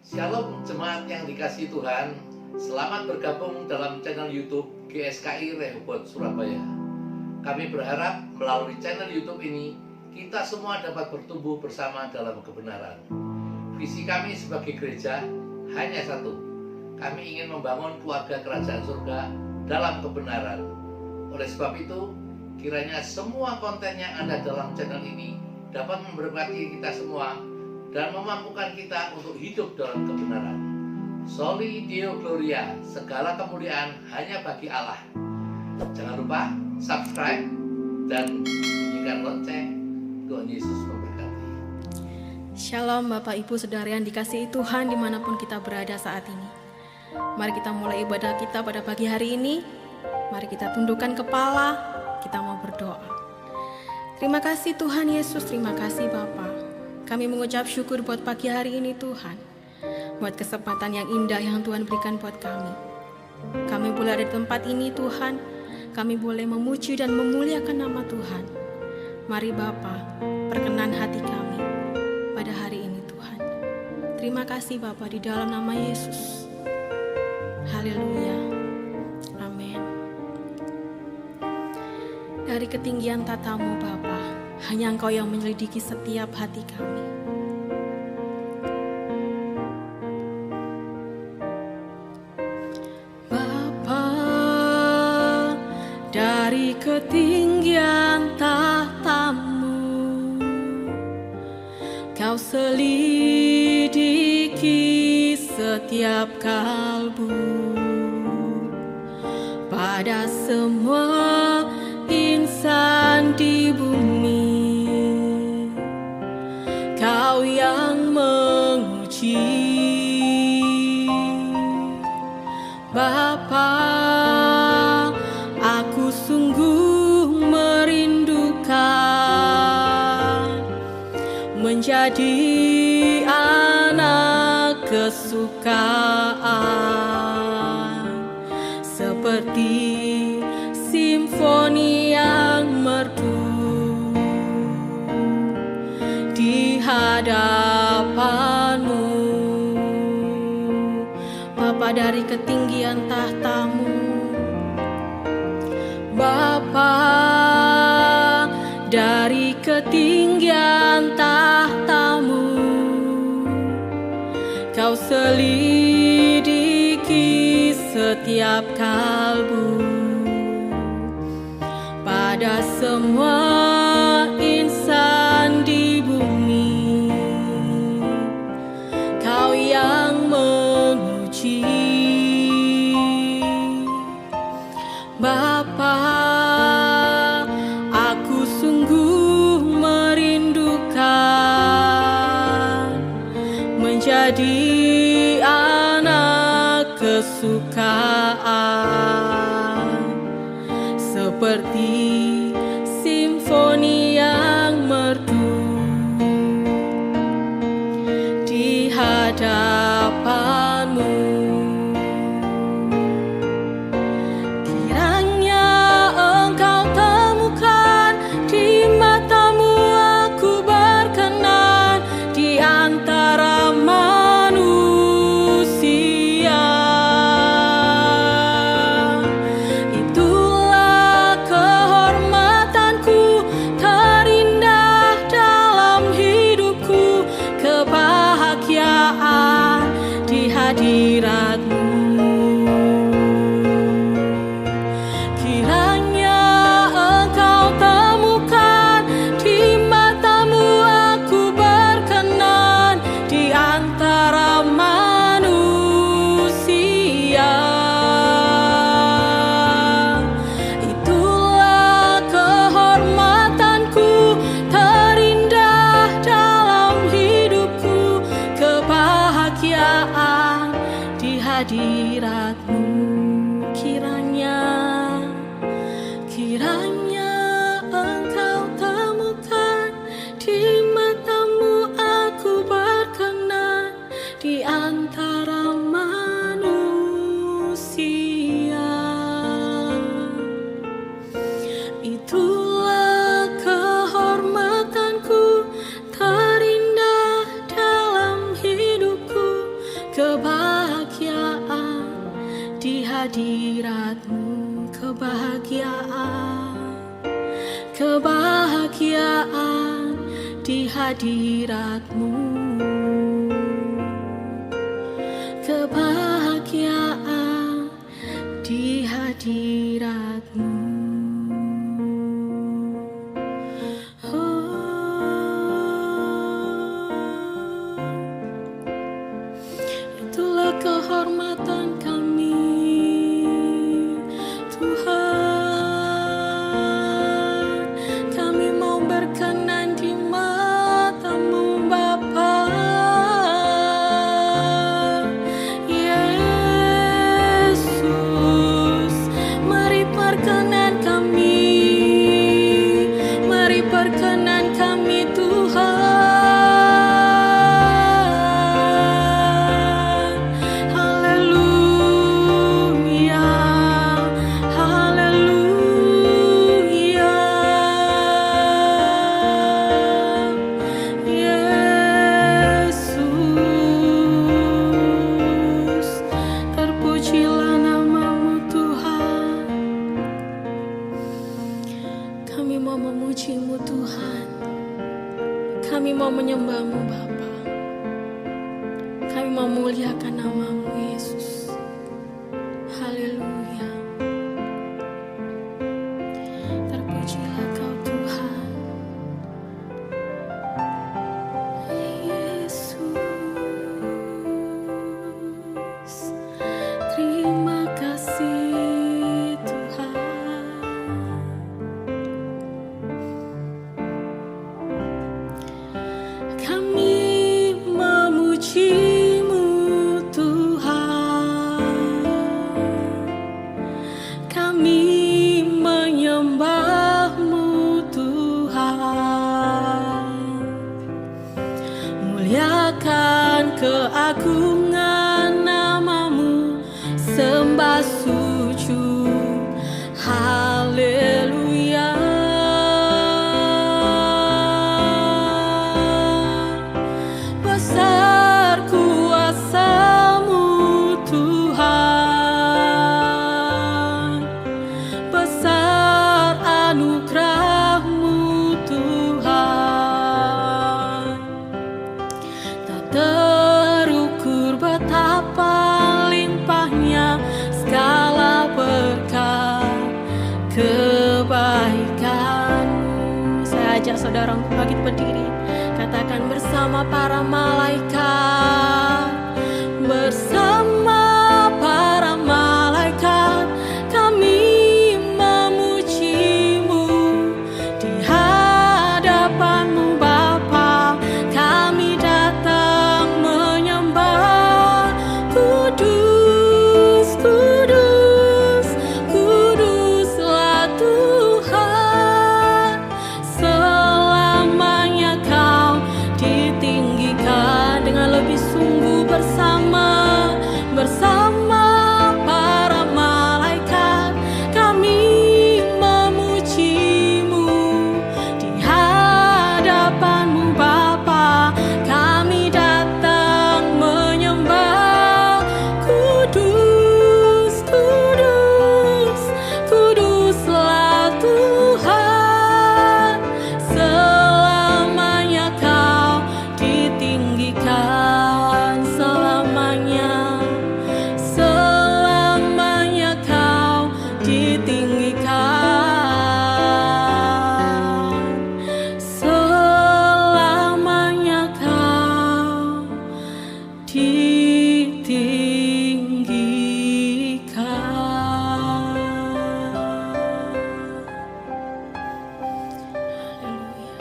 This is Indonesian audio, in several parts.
Shalom jemaat yang dikasihi Tuhan. Selamat bergabung dalam channel YouTube GSKI Rehoboth Surabaya. Kami berharap melalui channel YouTube ini kita semua dapat bertumbuh bersama dalam kebenaran. Visi kami sebagai gereja hanya satu. Kami ingin membangun keluarga kerajaan surga dalam kebenaran. Oleh sebab itu, kiranya semua konten yang ada dalam channel ini dapat memberkati kita semua dan memampukan kita untuk hidup dalam kebenaran. Soli Deo Gloria, segala kemuliaan hanya bagi Allah. Jangan lupa subscribe dan bunyikan lonceng. Tuhan Yesus memberkati. Shalom Bapak Ibu Saudara yang dikasihi Tuhan dimanapun kita berada saat ini. Mari kita mulai ibadah kita pada pagi hari ini. Mari kita tundukkan kepala, kita mau berdoa. Terima kasih Tuhan Yesus, terima kasih Bapa. Kami mengucap syukur buat pagi hari ini Tuhan, buat kesempatan yang indah yang Tuhan berikan buat kami. Kami boleh ada di tempat ini Tuhan, kami boleh memuji dan memuliakan nama Tuhan. Mari Bapa, perkenan hati kami pada hari ini Tuhan. Terima kasih Bapa di dalam nama Yesus. Haleluya. Amin. Dari ketinggian tatamu Bapa, hanya Engkau yang menyelidiki setiap hati kami. Bapa, dari ketinggian tahtamu, Kau selidiki setiap kalbu. Pada semua insan di bumi, Kau yang menguji. Bapa, aku sungguh merindukan menjadi anak kesukaan, seperti simfoni yang merdu di hadapan-Mu. Bapa, dari ketinggian tahtamu, Bapa, dari ketinggian tahtamu, Kau selidiki setiap kalbu. Pada semua insan di bumi, Kau yang menguji. Bapa, aku sungguh merindukan menjadi anak kesukaan, seperti simfoni yang merdu di hadapan-Mu. Kiranya Engkau temukan di mata-Mu aku berkenan di antara manusia. Itulah kehormatanku terindah dalam hidupku, kebahagiaan di hadirat-Mu. Kiranya Engkau temukan di mata-Mu aku berkenan di antara manusia. Itulah kehormatanku terindah dalam hidupku, kebahagiaan di hadirat-Mu. Kiranya Engkau temukan di mata-Mu aku berkenan di antara manusia. Itulah kehormatanku terindah dalam hidupku, kebahagiaan di hadirat-Mu, kebahagiaan di hadirat-Mu, kebahagiaan di hadirat-Mu. Itulah kehormatan kami, Tuhan. Kami mau berkenan di mata-Mu, Bapa. Yesus, mari perkenan kami, mari perkenan kami, Tuhan. Kami mau memuji-Mu, Tuhan. Kami mau menyembah-Mu, Bapa. Kami mau muliakan nama-Mu, Yesus. Haleluya. Terpujilah Kau, Tuhan. Yesus, terima kasih, Tuhan. Kami memuji-Mu, Tuhan. Kami menyembah-Mu, Tuhan. Muliakan keagungan nama-Mu, sembah sujud. Haleluya. Besar kuasa-Mu, Tuhan. Besar anugerah-Mu, Tuhan. Tak terukur betapa limpahnya segala berkat kebaikan-Mu. Saya ajak saudara untuk bangkit berdiri. Katakan bersama para malaikat, bersama para malaikat, kami memuji-Mu di hadapan-Mu, Bapa. Kami datang menyembah. Kudus, kudus, kuduslah Tuhan. Selamanya Kau ditinggikan dengan lebih sungguh bersama para malaikat. Kami memuji-Mu di hadapan-Mu, Bapa. Kami datang menyembah. Kudus, kudus, kuduslah Tuhan. Selamanya Kau ditinggikan, selamanya, selamanya Kau ditinggikan, selamanya Kau ditinggikan. Haleluya.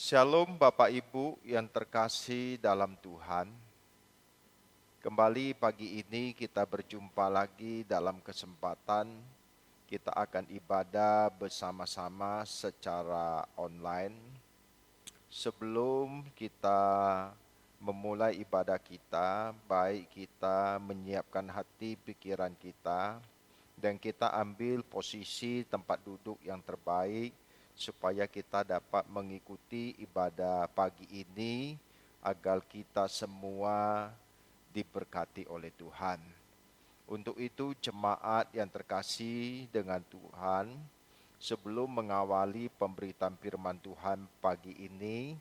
Shalom Bapak Ibu yang terkasih dalam Tuhan. Kembali pagi ini kita berjumpa lagi dalam kesempatan kita akan ibadah bersama-sama secara online. Sebelum kita memulai ibadah kita, baik kita menyiapkan hati pikiran kita dan kita ambil posisi tempat duduk yang terbaik supaya kita dapat mengikuti ibadah pagi ini agar kita semua diberkati oleh Tuhan. Untuk itu jemaat yang terkasih dengan Tuhan, sebelum mengawali pemberitaan firman Tuhan pagi ini,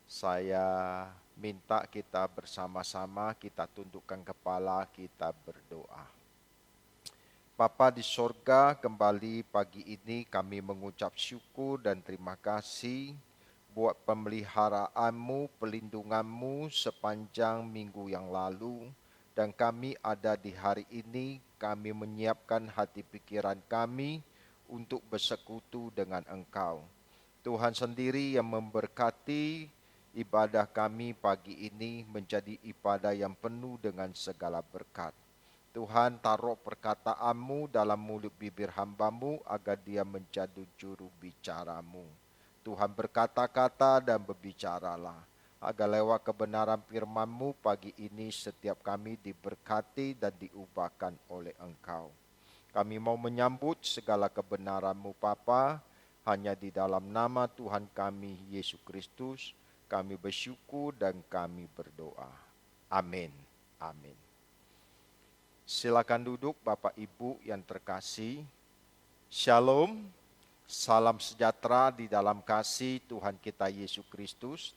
saya minta kita bersama-sama kita tundukkan kepala, kita berdoa. Bapa di sorga, kembali pagi ini kami mengucap syukur dan terima kasih buat pemeliharaanmu, pelindunganmu sepanjang minggu yang lalu. Dan kami ada di hari ini, kami menyiapkan hati pikiran kami untuk bersekutu dengan Engkau. Tuhan sendiri yang memberkati ibadah kami pagi ini menjadi ibadah yang penuh dengan segala berkat. Tuhan, taruh perkataanmu dalam mulut bibir hamba-Mu agar dia menjadi juru bicaramu. Tuhan berkata-kata dan berbicaralah, agar lewat kebenaran firman-Mu pagi ini setiap kami diberkati dan diubahkan oleh Engkau. Kami mau menyambut segala kebenaran-Mu Bapa, hanya di dalam nama Tuhan kami Yesus Kristus, kami bersyukur dan kami berdoa. Amin. Amin. Silakan duduk Bapak Ibu yang terkasih. Shalom, salam sejahtera di dalam kasih Tuhan kita Yesus Kristus.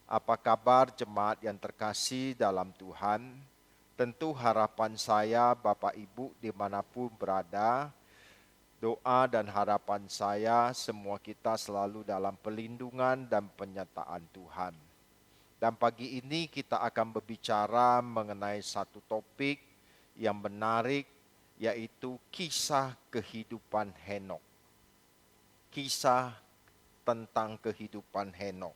Apa kabar jemaat yang terkasih dalam Tuhan? Tentu harapan saya Bapak Ibu dimanapun berada, doa dan harapan saya semua kita selalu dalam pelindungan dan penyertaan Tuhan. Dan pagi ini kita akan berbicara mengenai satu topik yang menarik, yaitu kisah kehidupan Henokh. Kisah tentang kehidupan Henokh.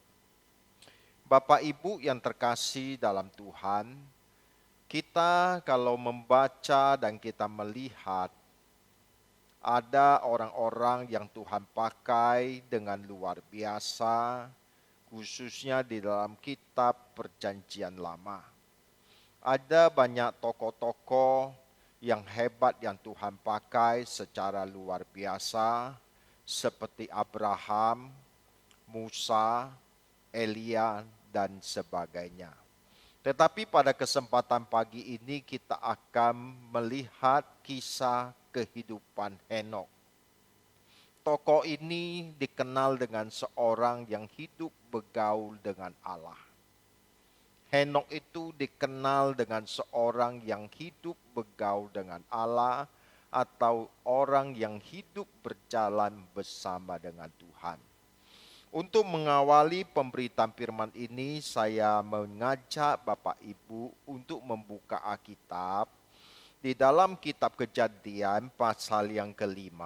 Bapak Ibu yang terkasih dalam Tuhan, kita kalau membaca dan kita melihat, ada orang-orang yang Tuhan pakai dengan luar biasa, khususnya di dalam kitab Perjanjian Lama. Ada banyak tokoh-tokoh yang hebat yang Tuhan pakai secara luar biasa, seperti Abraham, Musa, Elia, dan sebagainya. Tetapi pada kesempatan pagi ini kita akan melihat kisah kehidupan Henokh. Tokoh ini dikenal dengan seorang yang hidup bergaul dengan Allah. Henokh itu dikenal dengan seorang yang hidup bergaul dengan Allah atau orang yang hidup berjalan bersama dengan Tuhan. Untuk mengawali pemberitaan firman ini, saya mengajak Bapak Ibu untuk membuka Alkitab di dalam kitab Kejadian pasal yang ke-5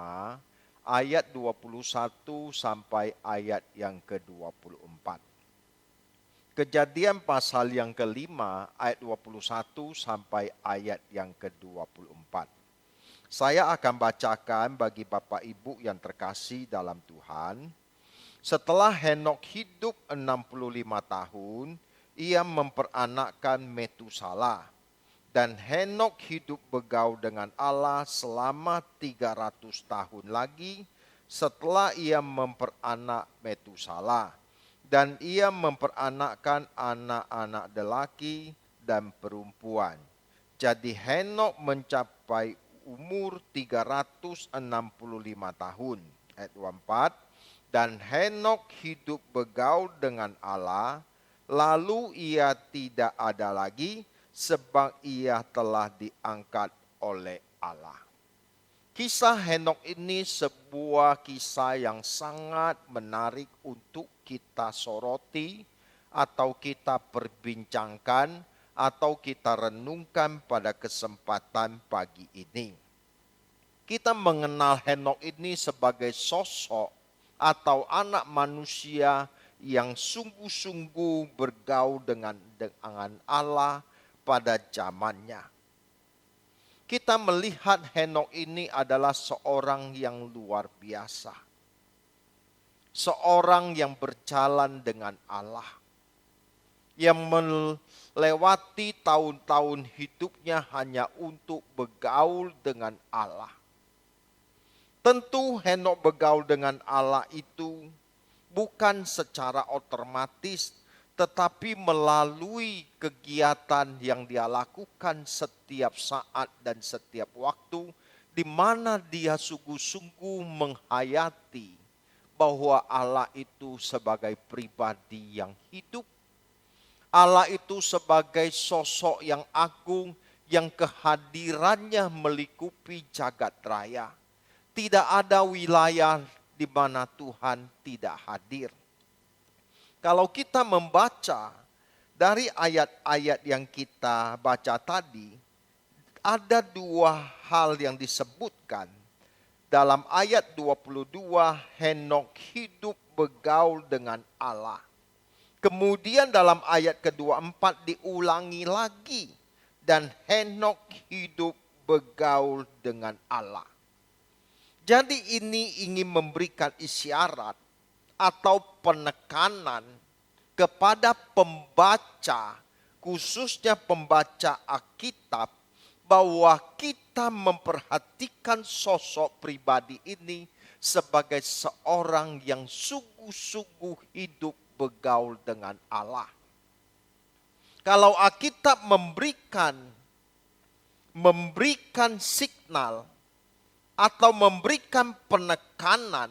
ayat 21 sampai ayat yang ke-24. Kejadian pasal yang ke-5 ayat 21 sampai ayat yang ke-24. Saya akan bacakan bagi Bapak Ibu yang terkasih dalam Tuhan. Setelah Henokh hidup 65 tahun, ia memperanakkan Metusalah. Dan Henokh hidup bergaul dengan Allah selama 300 tahun lagi setelah ia memperanak Metusalah. Dan ia memperanakkan anak-anak lelaki dan perempuan. Jadi Henokh mencapai umur 365 tahun. Ayat 24. Dan Henokh hidup bergaul dengan Allah, lalu ia tidak ada lagi sebab ia telah diangkat oleh Allah. Kisah Henokh ini sebuah kisah yang sangat menarik untuk kita soroti atau kita perbincangkan atau kita renungkan pada kesempatan pagi ini. Kita mengenal Henokh ini sebagai sosok atau anak manusia yang sungguh-sungguh bergaul dengan Allah pada zamannya. Kita melihat Henokh ini adalah seorang yang luar biasa. Seorang yang berjalan dengan Allah. Yang melewati tahun-tahun hidupnya hanya untuk bergaul dengan Allah. Tentu Henok bergaul dengan Allah itu bukan secara otomatis, tetapi melalui kegiatan yang dia lakukan setiap saat dan setiap waktu, di mana dia sungguh-sungguh menghayati bahwa Allah itu sebagai pribadi yang hidup. Allah itu sebagai sosok yang agung, yang kehadirannya melingkupi jagat raya. Tidak ada wilayah di mana Tuhan tidak hadir. Kalau kita membaca dari ayat-ayat yang kita baca tadi, ada dua hal yang disebutkan. Dalam ayat 22, Henok hidup bergaul dengan Allah. Kemudian dalam ayat ke-24 diulangi lagi. Dan Henok hidup bergaul dengan Allah. Jadi ini ingin memberikan isyarat atau penekanan kepada pembaca, khususnya pembaca Alkitab, bahwa kita memperhatikan sosok pribadi ini sebagai seorang yang sungguh-sungguh hidup bergaul dengan Allah. Kalau Alkitab memberikan signal atau memberikan penekanan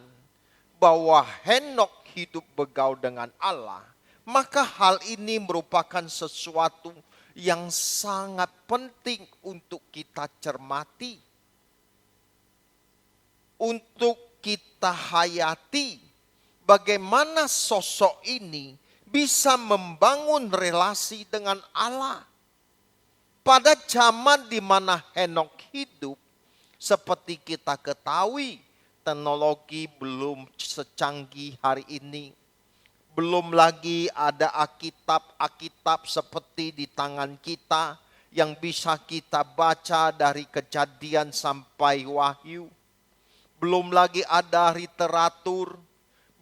bahwa Henok hidup bergaul dengan Allah, maka hal ini merupakan sesuatu yang sangat penting untuk kita cermati, untuk kita hayati bagaimana sosok ini bisa membangun relasi dengan Allah. Pada zaman di mana Henok hidup, seperti kita ketahui, teknologi belum secanggih hari ini. Belum lagi ada Alkitab seperti di tangan kita yang bisa kita baca dari Kejadian sampai Wahyu. Belum lagi ada literatur,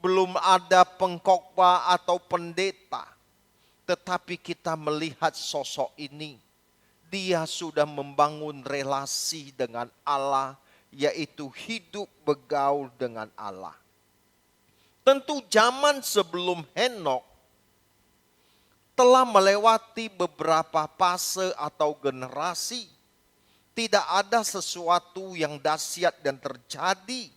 belum ada pengkhotbah atau pendeta. Tetapi kita melihat sosok ini, dia sudah membangun relasi dengan Allah, yaitu hidup bergaul dengan Allah. Tentu zaman sebelum Henok telah melewati beberapa fase atau generasi. Tidak ada sesuatu yang dahsyat dan terjadi.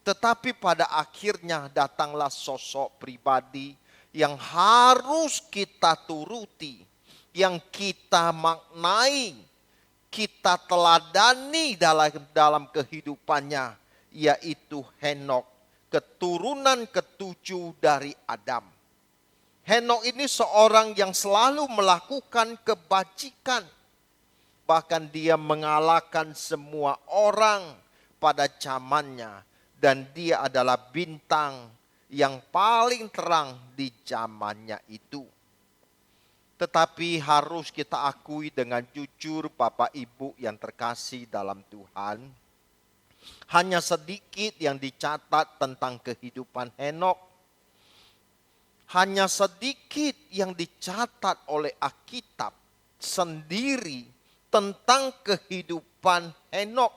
Tetapi pada akhirnya datanglah sosok pribadi yang harus kita turuti, yang kita maknai, kita teladani dalam kehidupannya, yaitu Henok, keturunan ketujuh dari Adam. Henok ini seorang yang selalu melakukan kebajikan. Bahkan dia mengalahkan semua orang pada zamannya. Dan dia adalah bintang yang paling terang di zamannya itu. Tetapi harus kita akui dengan jujur, Bapak Ibu yang terkasih dalam Tuhan, hanya sedikit yang dicatat tentang kehidupan Henok. Hanya sedikit yang dicatat oleh Alkitab sendiri tentang kehidupan Henok.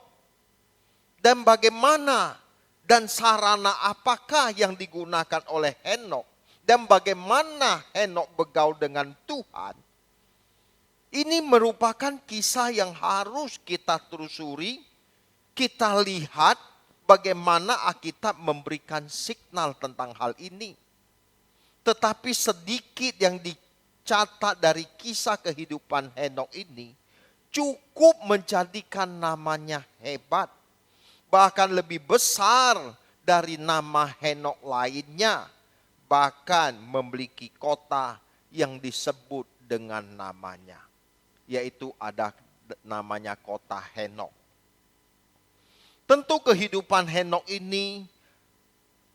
Dan bagaimana dan sarana apakah yang digunakan oleh Henok. Dan bagaimana Henok bergaul dengan Tuhan. Ini merupakan kisah yang harus kita telusuri. Kita lihat bagaimana Alkitab memberikan signal tentang hal ini. Tetapi sedikit yang dicatat dari kisah kehidupan Henok ini cukup menjadikan namanya hebat. Bahkan lebih besar dari nama Henok lainnya. Bahkan memiliki kota yang disebut dengan namanya. Yaitu ada namanya kota Henok. Tentu kehidupan Henok ini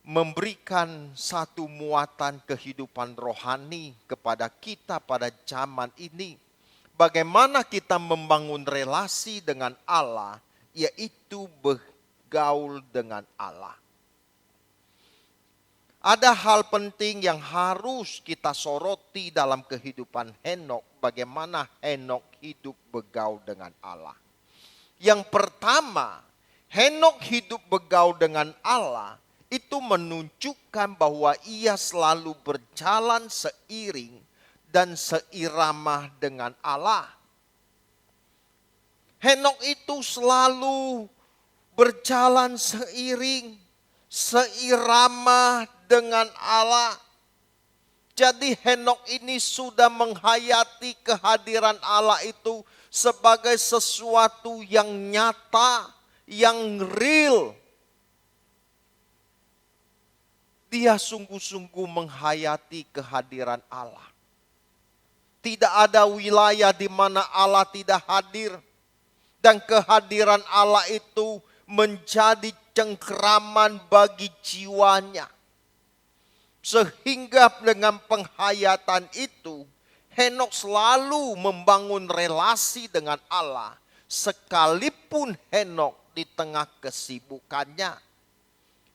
memberikan satu muatan kehidupan rohani kepada kita pada zaman ini. Bagaimana kita membangun relasi dengan Allah, yaitu bergaul dengan Allah. Ada hal penting yang harus kita soroti dalam kehidupan Henok. Bagaimana Henok hidup bergaul dengan Allah. Yang pertama, Henok hidup bergaul dengan Allah, itu menunjukkan bahwa ia selalu berjalan seiring dan seirama dengan Allah. Henok itu selalu berjalan seiring, seirama dengan Allah. Jadi Henok ini sudah menghayati kehadiran Allah itu sebagai sesuatu yang nyata, yang real. Dia sungguh-sungguh menghayati kehadiran Allah. Tidak ada wilayah di mana Allah tidak hadir. Dan kehadiran Allah itu menjadi cengkeraman bagi jiwanya. Sehingga dengan penghayatan itu, Henok selalu membangun relasi dengan Allah. Sekalipun Henok di tengah kesibukannya.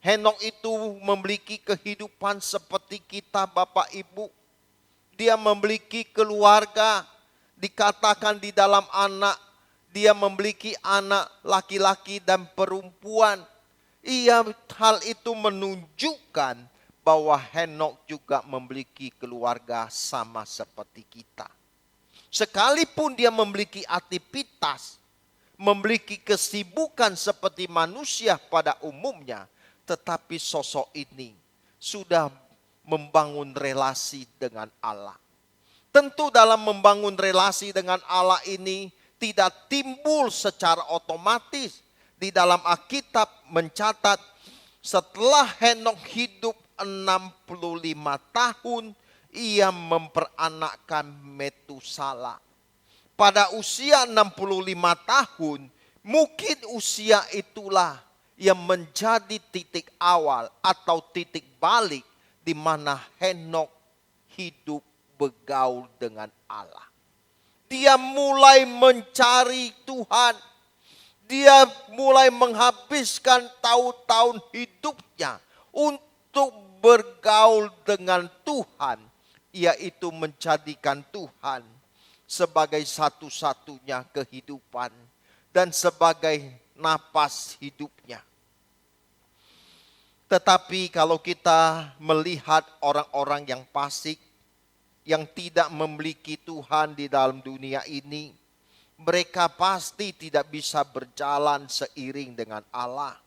Henok itu memiliki kehidupan seperti kita Bapak Ibu. Dia memiliki keluarga, dikatakan di dalam anak. Dia memiliki anak laki-laki dan perempuan. Hal itu menunjukkan bahwa Henok juga memiliki keluarga sama seperti kita. Sekalipun dia memiliki aktivitas, memiliki kesibukan seperti manusia pada umumnya, tetapi sosok ini sudah membangun relasi dengan Allah. Tentu dalam membangun relasi dengan Allah ini tidak timbul secara otomatis. Di dalam Alkitab mencatat setelah Henok hidup 65 tahun, ia memperanakkan Metusala. Pada usia 65 tahun, mungkin usia itulah yang menjadi titik awal atau titik balik di mana Henok hidup bergaul dengan Allah. Dia mulai mencari Tuhan. Dia mulai menghabiskan tahun-tahun hidupnya untuk bergaul dengan Tuhan, yaitu menjadikan Tuhan sebagai satu-satunya kehidupan dan sebagai napas hidupnya. Tetapi kalau kita melihat orang-orang yang fasik, yang tidak memiliki Tuhan di dalam dunia ini, mereka pasti tidak bisa berjalan seiring dengan Allah.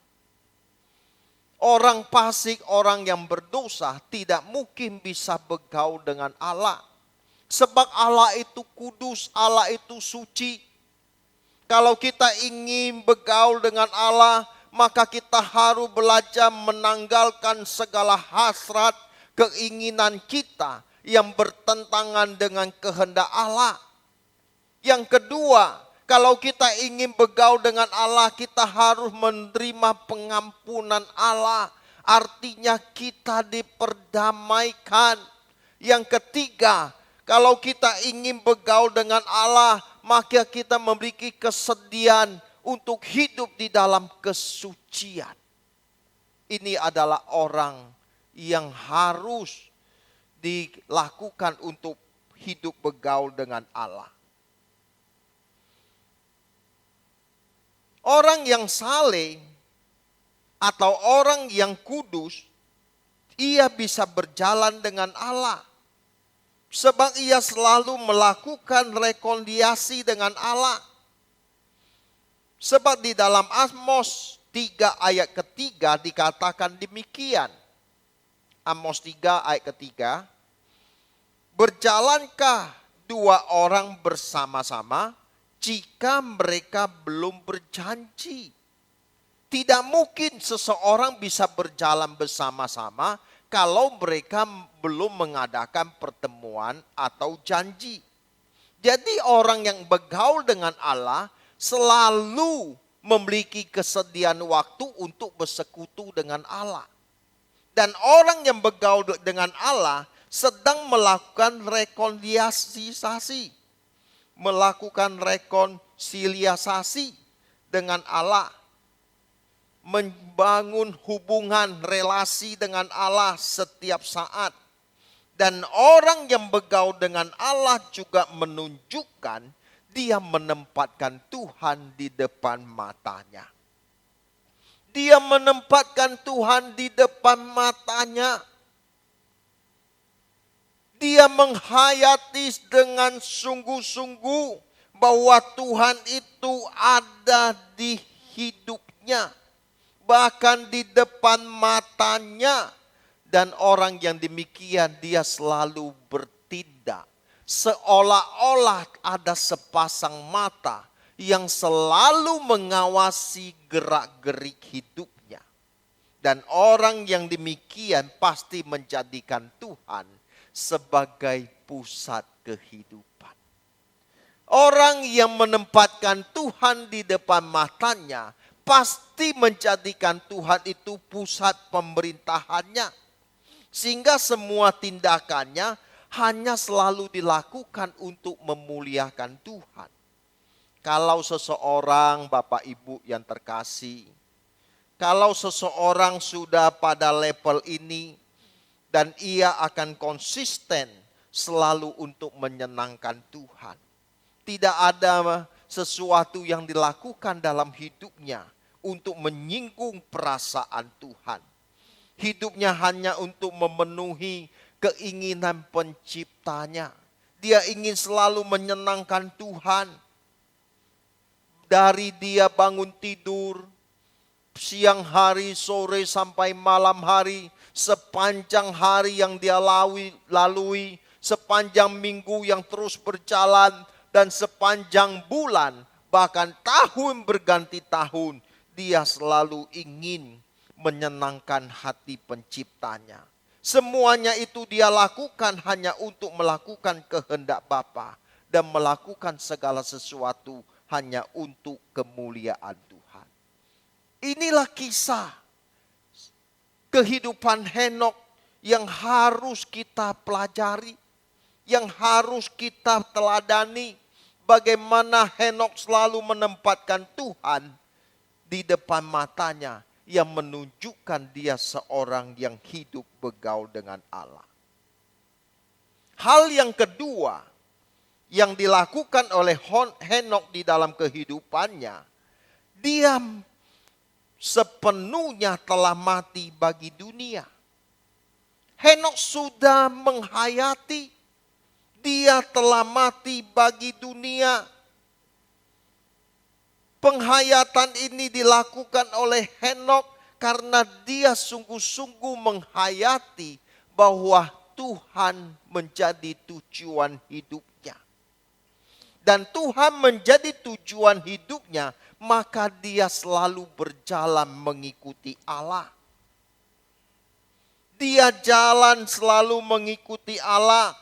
Orang fasik, orang yang berdosa tidak mungkin bisa bergaul dengan Allah. Sebab Allah itu kudus, Allah itu suci. Kalau kita ingin bergaul dengan Allah, maka kita harus belajar menanggalkan segala hasrat, keinginan kita yang bertentangan dengan kehendak Allah. Yang kedua, kalau kita ingin bergaul dengan Allah, kita harus menerima pengampunan Allah. Artinya kita diperdamaikan. Yang ketiga, kalau kita ingin bergaul dengan Allah, maka kita memiliki kesediaan untuk hidup di dalam kesucian. Ini adalah orang yang harus dilakukan untuk hidup bergaul dengan Allah. Orang yang saleh atau orang yang kudus, ia bisa berjalan dengan Allah. Sebab ia selalu melakukan rekonsiliasi dengan Allah. Sebab di dalam Amos 3 ayat ketiga dikatakan demikian. Amos 3 ayat ketiga. Berjalankah dua orang bersama-sama jika mereka belum berjanji? Tidak mungkin seseorang bisa berjalan bersama-sama kalau mereka belum mengadakan pertemuan atau janji. Jadi orang yang bergaul dengan Allah selalu memiliki kesediaan waktu untuk bersekutu dengan Allah. Dan orang yang bergaul dengan Allah sedang melakukan rekonsiliasi. Melakukan rekonsiliasi dengan Allah. Membangun hubungan relasi dengan Allah setiap saat. Dan orang yang bergaul dengan Allah juga menunjukkan dia menempatkan Tuhan di depan matanya. Dia menempatkan Tuhan di depan matanya. Dia menghayati dengan sungguh-sungguh bahwa Tuhan itu ada di hidupnya. Bahkan di depan matanya. Dan orang yang demikian dia selalu bertindak. Seolah-olah ada sepasang mata yang selalu mengawasi gerak-gerik hidupnya. Dan orang yang demikian pasti menjadikan Tuhan sebagai pusat kehidupan. Orang yang menempatkan Tuhan di depan matanya pasti menjadikan Tuhan itu pusat pemerintahannya. Sehingga semua tindakannya hanya selalu dilakukan untuk memuliakan Tuhan. Kalau seseorang, Bapak Ibu yang terkasih, kalau seseorang sudah pada level ini dan ia akan konsisten selalu untuk menyenangkan Tuhan. Tidak ada sesuatu yang dilakukan dalam hidupnya untuk menyinggung perasaan Tuhan. Hidupnya hanya untuk memenuhi keinginan penciptanya. Dia ingin selalu menyenangkan Tuhan. Dari dia bangun tidur, siang hari, sore sampai malam hari, sepanjang hari yang dia lalui, sepanjang minggu yang terus berjalan, dan sepanjang bulan, bahkan tahun berganti tahun, dia selalu ingin menyenangkan hati penciptanya. Semuanya itu dia lakukan hanya untuk melakukan kehendak Bapa dan melakukan segala sesuatu hanya untuk kemuliaan Tuhan. Inilah kisah kehidupan Henok yang harus kita pelajari, yang harus kita teladani. Bagaimana Henok selalu menempatkan Tuhan di depan matanya, yang menunjukkan dia seorang yang hidup bergaul dengan Allah. Hal yang kedua yang dilakukan oleh Henok di dalam kehidupannya, dia sepenuhnya telah mati bagi dunia. Henok sudah menghayati, dia telah mati bagi dunia. Penghayatan ini dilakukan oleh Henok karena dia sungguh-sungguh menghayati bahwa Tuhan menjadi tujuan hidupnya. Dan Tuhan menjadi tujuan hidupnya, maka dia selalu berjalan mengikuti Allah. Dia jalan selalu mengikuti Allah.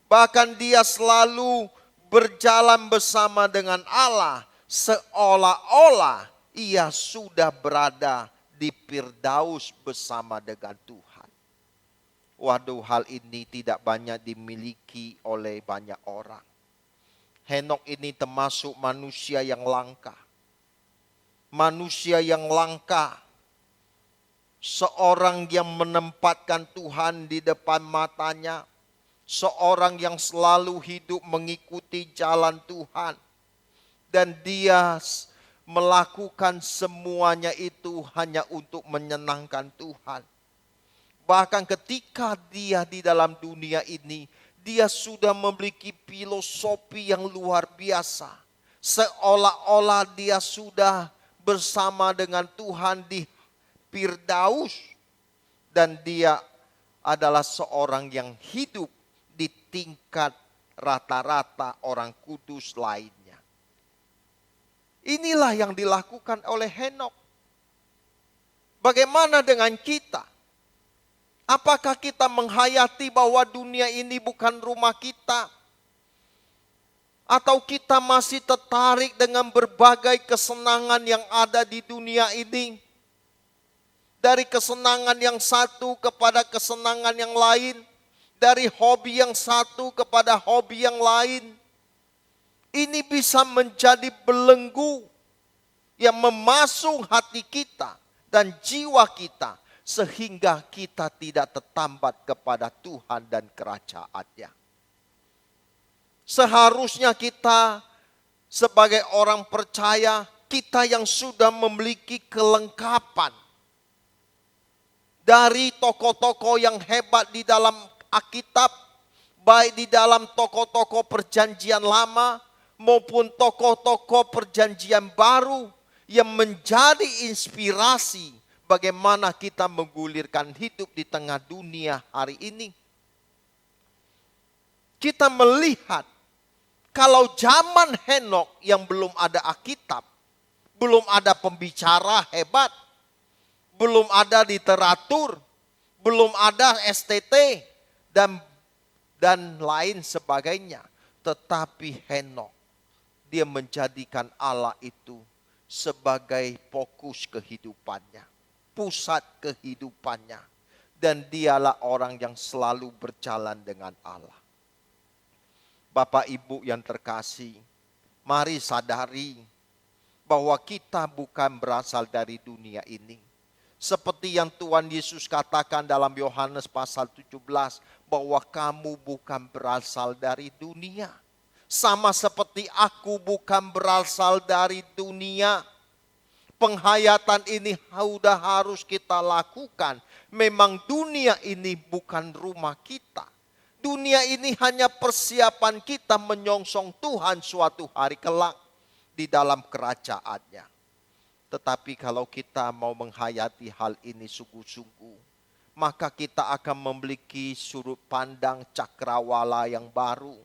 Bahkan dia selalu berjalan bersama dengan Allah. Seolah-olah ia sudah berada di Firdaus bersama dengan Tuhan. Waduh, hal ini tidak banyak dimiliki oleh banyak orang. Henok ini termasuk manusia yang langka. Manusia yang langka. Seorang yang menempatkan Tuhan di depan matanya. Seorang yang selalu hidup mengikuti jalan Tuhan. Dan dia melakukan semuanya itu hanya untuk menyenangkan Tuhan. Bahkan ketika dia di dalam dunia ini, dia sudah memiliki filosofi yang luar biasa. Seolah-olah dia sudah bersama dengan Tuhan di Firdaus. Dan dia adalah seorang yang hidup di tingkat rata-rata orang kudus lainnya. Inilah yang dilakukan oleh Henok. Bagaimana dengan kita? Apakah kita menghayati bahwa dunia ini bukan rumah kita? Atau kita masih tertarik dengan berbagai kesenangan yang ada di dunia ini? Dari kesenangan yang satu kepada kesenangan yang lain. Dari hobi yang satu kepada hobi yang lain. Ini bisa menjadi belenggu yang memasung hati kita dan jiwa kita. Sehingga kita tidak tertambat kepada Tuhan dan kerajaan-Nya. Seharusnya kita sebagai orang percaya, kita yang sudah memiliki kelengkapan dari tokoh-tokoh yang hebat di dalam Alkitab, baik di dalam tokoh-tokoh perjanjian lama maupun tokoh-tokoh perjanjian baru yang menjadi inspirasi bagaimana kita menggulirkan hidup di tengah dunia hari ini. Kita melihat kalau zaman Henokh yang belum ada Alkitab, belum ada pembicara hebat, belum ada literatur, belum ada STT dan lain sebagainya. Tetapi Henokh, dia menjadikan Allah itu sebagai fokus kehidupannya, pusat kehidupannya. Dan dialah orang yang selalu berjalan dengan Allah. Bapak Ibu yang terkasih, mari sadari bahwa kita bukan berasal dari dunia ini. Seperti yang Tuhan Yesus katakan dalam Yohanes pasal 17, bahwa kamu bukan berasal dari dunia. Sama seperti aku bukan berasal dari dunia. Penghayatan ini sudah harus kita lakukan. Memang dunia ini bukan rumah kita. Dunia ini hanya persiapan kita menyongsong Tuhan suatu hari kelak di dalam kerajaannya. Tetapi kalau kita mau menghayati hal ini sungguh-sungguh, maka kita akan memiliki sudut pandang cakrawala yang baru.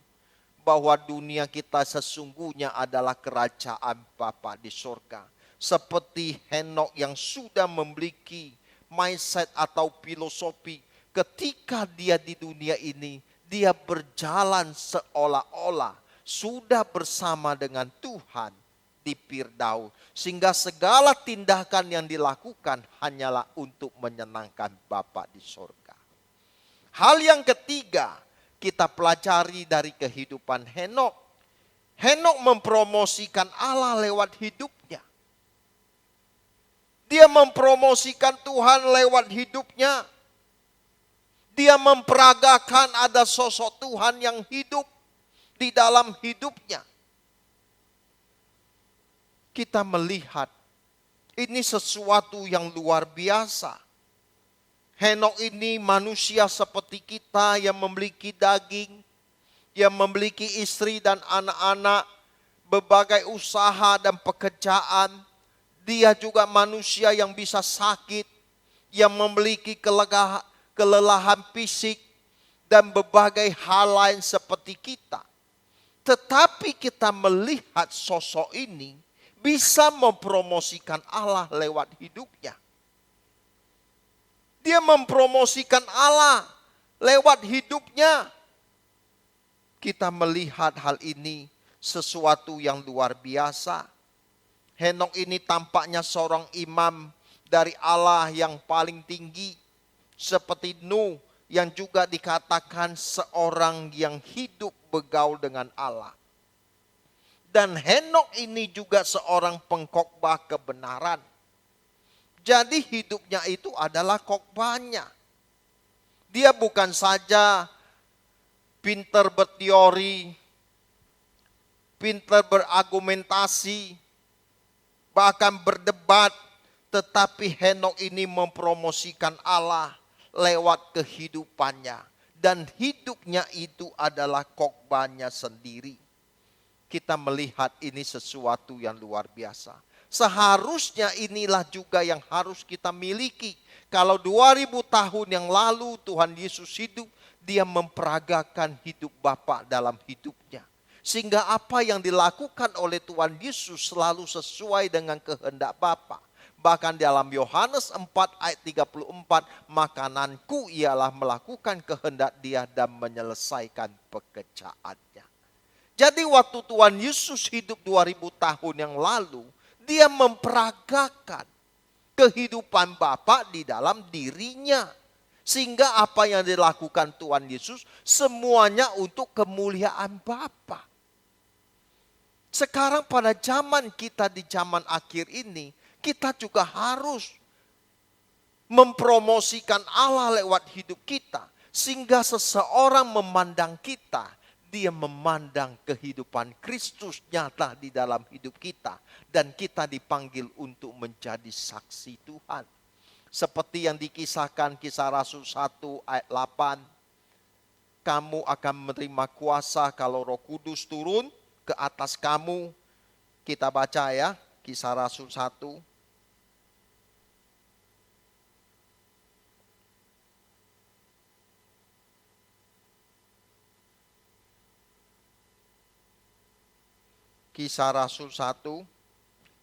Bahwa dunia kita sesungguhnya adalah kerajaan Bapa di surga. Seperti Henokh yang sudah memiliki mindset atau filosofi, ketika dia di dunia ini, dia berjalan seolah-olah sudah bersama dengan Tuhan di Firdaus. Sehingga segala tindakan yang dilakukan hanyalah untuk menyenangkan Bapa di surga. Hal yang ketiga, kita pelajari dari kehidupan Henokh. Henokh mempromosikan Allah lewat hidupnya. Dia mempromosikan Tuhan lewat hidupnya. Dia memperagakan ada sosok Tuhan yang hidup di dalam hidupnya. Kita melihat ini sesuatu yang luar biasa. Henokh ini manusia seperti kita yang memiliki daging, yang memiliki istri dan anak-anak, berbagai usaha dan pekerjaan. Dia juga manusia yang bisa sakit, yang memiliki kelelahan fisik, dan berbagai hal lain seperti kita. Tetapi kita melihat sosok ini bisa mempromosikan Allah lewat hidupnya. Dia mempromosikan Allah lewat hidupnya. Kita melihat hal ini sesuatu yang luar biasa. Henokh ini tampaknya seorang imam dari Allah yang paling tinggi. Seperti Nuh yang juga dikatakan seorang yang hidup bergaul dengan Allah. Dan Henokh ini juga seorang pengkhotbah kebenaran. Jadi hidupnya itu adalah khotbahnya. Dia bukan saja pintar berteori, pintar berargumentasi, bahkan berdebat. Tetapi Henokh ini mempromosikan Allah lewat kehidupannya. Dan hidupnya itu adalah khotbahnya sendiri. Kita melihat ini sesuatu yang luar biasa. Seharusnya inilah juga yang harus kita miliki. Kalau 2000 tahun yang lalu Tuhan Yesus hidup, dia memperagakan hidup Bapa dalam hidupnya. Sehingga apa yang dilakukan oleh Tuhan Yesus selalu sesuai dengan kehendak Bapa. Bahkan dalam Yohanes 4 ayat 34, makananku ialah melakukan kehendak dia dan menyelesaikan pekerjaannya. Jadi waktu Tuhan Yesus hidup 2000 tahun yang lalu, dia memperagakan kehidupan Bapa di dalam dirinya. Sehingga apa yang dilakukan Tuhan Yesus semuanya untuk kemuliaan Bapa. Sekarang pada zaman kita di zaman akhir ini, kita juga harus mempromosikan Allah lewat hidup kita. Sehingga seseorang memandang kita dia memandang kehidupan Kristus nyata di dalam hidup kita. Dan kita dipanggil untuk menjadi saksi Tuhan. Seperti yang dikisahkan Kisah Rasul 1 ayat 8. Kamu akan menerima kuasa kalau Roh Kudus turun ke atas kamu. Kita baca ya, Kisah Rasul 1. Kisah Rasul 1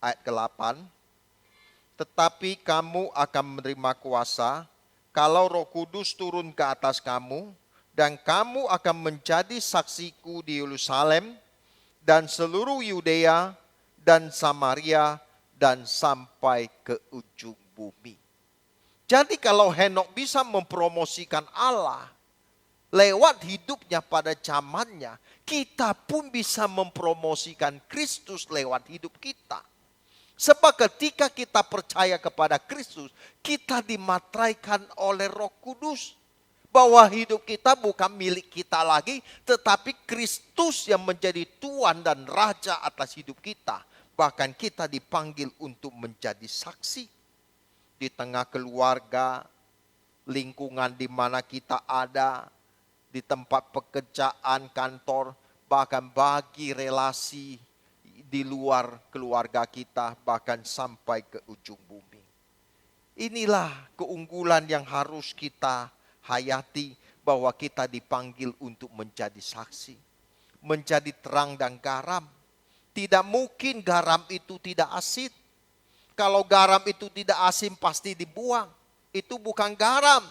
ayat ke-8. Tetapi kamu akan menerima kuasa kalau Roh Kudus turun ke atas kamu, dan kamu akan menjadi saksiku di Yerusalem dan seluruh Yudea dan Samaria dan sampai ke ujung bumi. Jadi kalau Henok bisa mempromosikan Allah lewat hidupnya pada zamannya, kita pun bisa mempromosikan Kristus lewat hidup kita. Sebab ketika kita percaya kepada Kristus, kita dimateraikan oleh Roh Kudus. Bahwa hidup kita bukan milik kita lagi, tetapi Kristus yang menjadi Tuan dan Raja atas hidup kita. Bahkan kita dipanggil untuk menjadi saksi. Di tengah keluarga, lingkungan di mana kita ada, di tempat pekerjaan, kantor, bahkan bagi relasi di luar keluarga kita, bahkan sampai ke ujung bumi. Inilah keunggulan yang harus kita hayati, bahwa kita dipanggil untuk menjadi saksi. Menjadi terang dan garam. Tidak mungkin garam itu tidak asin. Kalau garam itu tidak asin pasti dibuang. Itu bukan garam.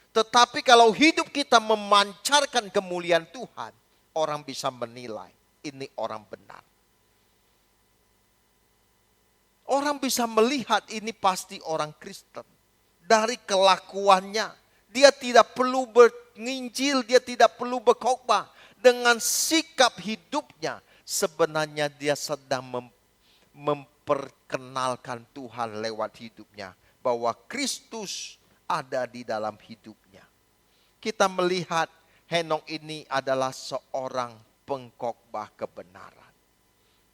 Tetapi kalau hidup kita memancarkan kemuliaan Tuhan, orang bisa menilai ini orang benar. Orang bisa melihat ini pasti orang Kristen. Dari kelakuannya, dia tidak perlu menginjil, dia tidak perlu berkhotbah. Dengan sikap hidupnya, sebenarnya dia sedang memperkenalkan Tuhan lewat hidupnya. Bahwa Kristus ada di dalam hidupnya. Kita melihat Henok ini adalah seorang pengkhotbah kebenaran.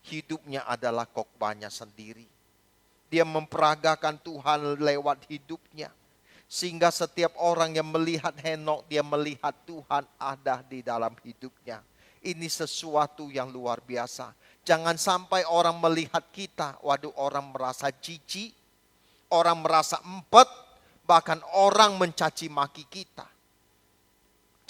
Hidupnya adalah khotbahnya sendiri. Dia memperagakan Tuhan lewat hidupnya. Sehingga setiap orang yang melihat Henok, dia melihat Tuhan ada di dalam hidupnya. Ini sesuatu yang luar biasa. Jangan sampai orang melihat kita, waduh, orang merasa jijik, orang merasa empet, bahkan orang mencaci maki kita.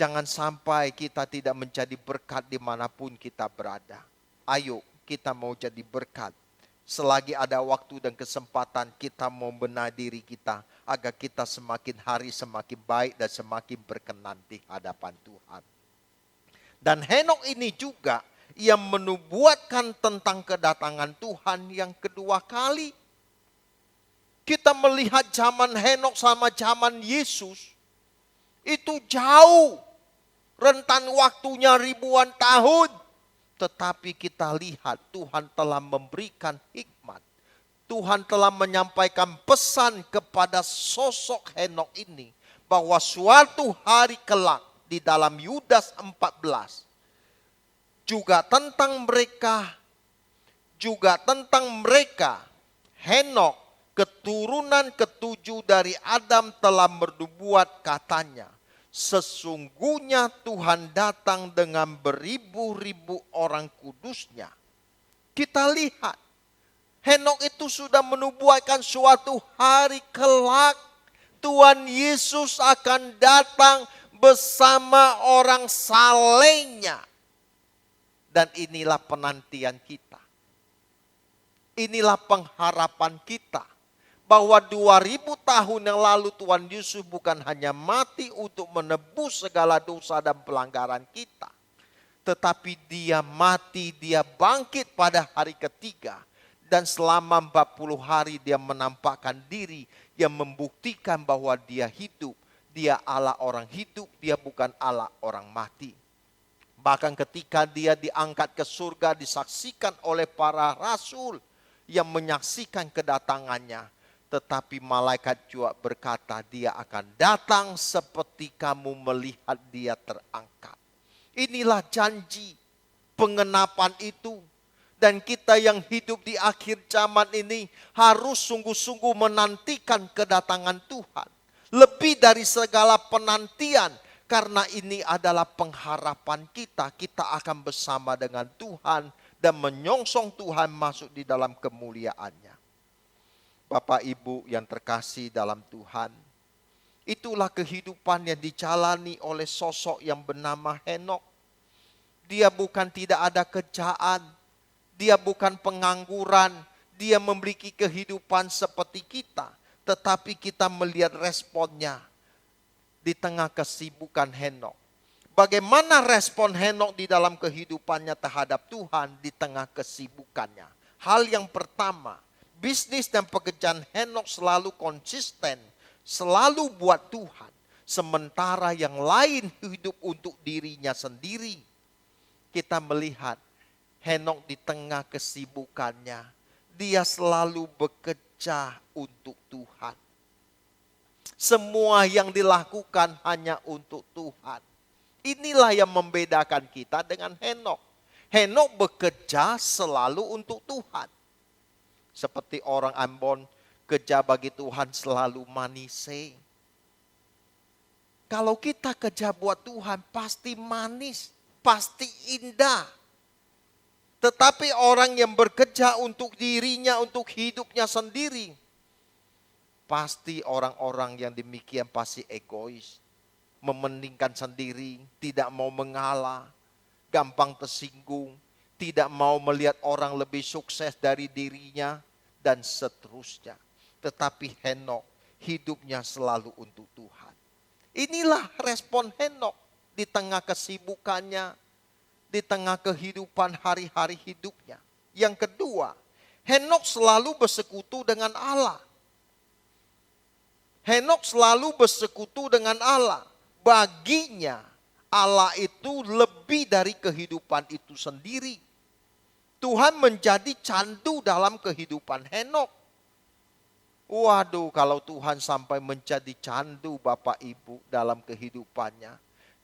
Jangan sampai kita tidak menjadi berkat dimanapun kita berada. Ayo kita mau jadi berkat. Selagi ada waktu dan kesempatan, kita mau benahi diri kita. Agar kita semakin hari semakin baik dan semakin berkenan di hadapan Tuhan. Dan Henok ini juga yang menubuatkan tentang kedatangan Tuhan yang kedua kali. Kita melihat zaman Henok sama zaman Yesus. Itu jauh. Rentan waktunya ribuan tahun. Tetapi kita lihat Tuhan telah memberikan hikmat. Tuhan telah menyampaikan pesan kepada sosok Henok ini. Bahwa suatu hari kelak di dalam Yudas 14. Juga tentang mereka. Henok, keturunan ketujuh dari Adam telah bernubuat katanya. Sesungguhnya Tuhan datang dengan beribu-ribu orang kudusnya. Kita lihat. Henok itu sudah menubuatkan suatu hari kelak. Tuhan Yesus akan datang bersama orang salehnya. Dan inilah penantian kita. Inilah pengharapan kita. Bahwa 2000 tahun yang lalu Tuhan Yesus bukan hanya mati untuk menebus segala dosa dan pelanggaran kita. Tetapi dia mati, dia bangkit pada hari ketiga. Dan selama 40 hari dia menampakkan diri yang membuktikan bahwa dia hidup. Dia Allah orang hidup, dia bukan Allah orang mati. Bahkan ketika dia diangkat ke surga disaksikan oleh para rasul yang menyaksikan kedatangannya. Tetapi malaikat juga berkata dia akan datang seperti kamu melihat dia terangkat. Inilah janji pengenapan itu. Dan kita yang hidup di akhir zaman ini harus sungguh-sungguh menantikan kedatangan Tuhan. Lebih dari segala penantian, karena ini adalah pengharapan kita. Kita akan bersama dengan Tuhan dan menyongsong Tuhan masuk di dalam kemuliaannya. Bapak Ibu yang terkasih dalam Tuhan, itulah kehidupan yang dijalani oleh sosok yang bernama Henokh. Dia bukan tidak ada kerjaan, dia bukan pengangguran, dia memiliki kehidupan seperti kita. Tetapi kita melihat responnya di tengah kesibukan Henokh. Bagaimana respon Henokh di dalam kehidupannya terhadap Tuhan di tengah kesibukannya? Hal yang pertama, bisnis dan pekerjaan Henokh selalu konsisten, selalu buat Tuhan. Sementara yang lain hidup untuk dirinya sendiri. Kita melihat Henokh di tengah kesibukannya, dia selalu bekerja untuk Tuhan. Semua yang dilakukan hanya untuk Tuhan. Inilah yang membedakan kita dengan Henokh. Henokh bekerja selalu untuk Tuhan. Seperti orang Ambon, kerja bagi Tuhan selalu manise. Kalau kita kerja buat Tuhan pasti manis, pasti indah. Tetapi orang yang bekerja untuk dirinya, untuk hidupnya sendiri, pasti orang-orang yang demikian pasti egois. Mementingkan sendiri, tidak mau mengalah, gampang tersinggung, tidak mau melihat orang lebih sukses dari dirinya, dan seterusnya. Tetapi Henokh hidupnya selalu untuk Tuhan. Inilah respon Henokh di tengah kesibukannya, di tengah kehidupan hari-hari hidupnya. Yang kedua, Henokh selalu bersekutu dengan Allah. Henokh selalu bersekutu dengan Allah. Baginya Allah itu lebih dari kehidupan itu sendiri. Tuhan menjadi candu dalam kehidupan Henokh. Waduh, kalau Tuhan sampai menjadi candu Bapak Ibu dalam kehidupannya,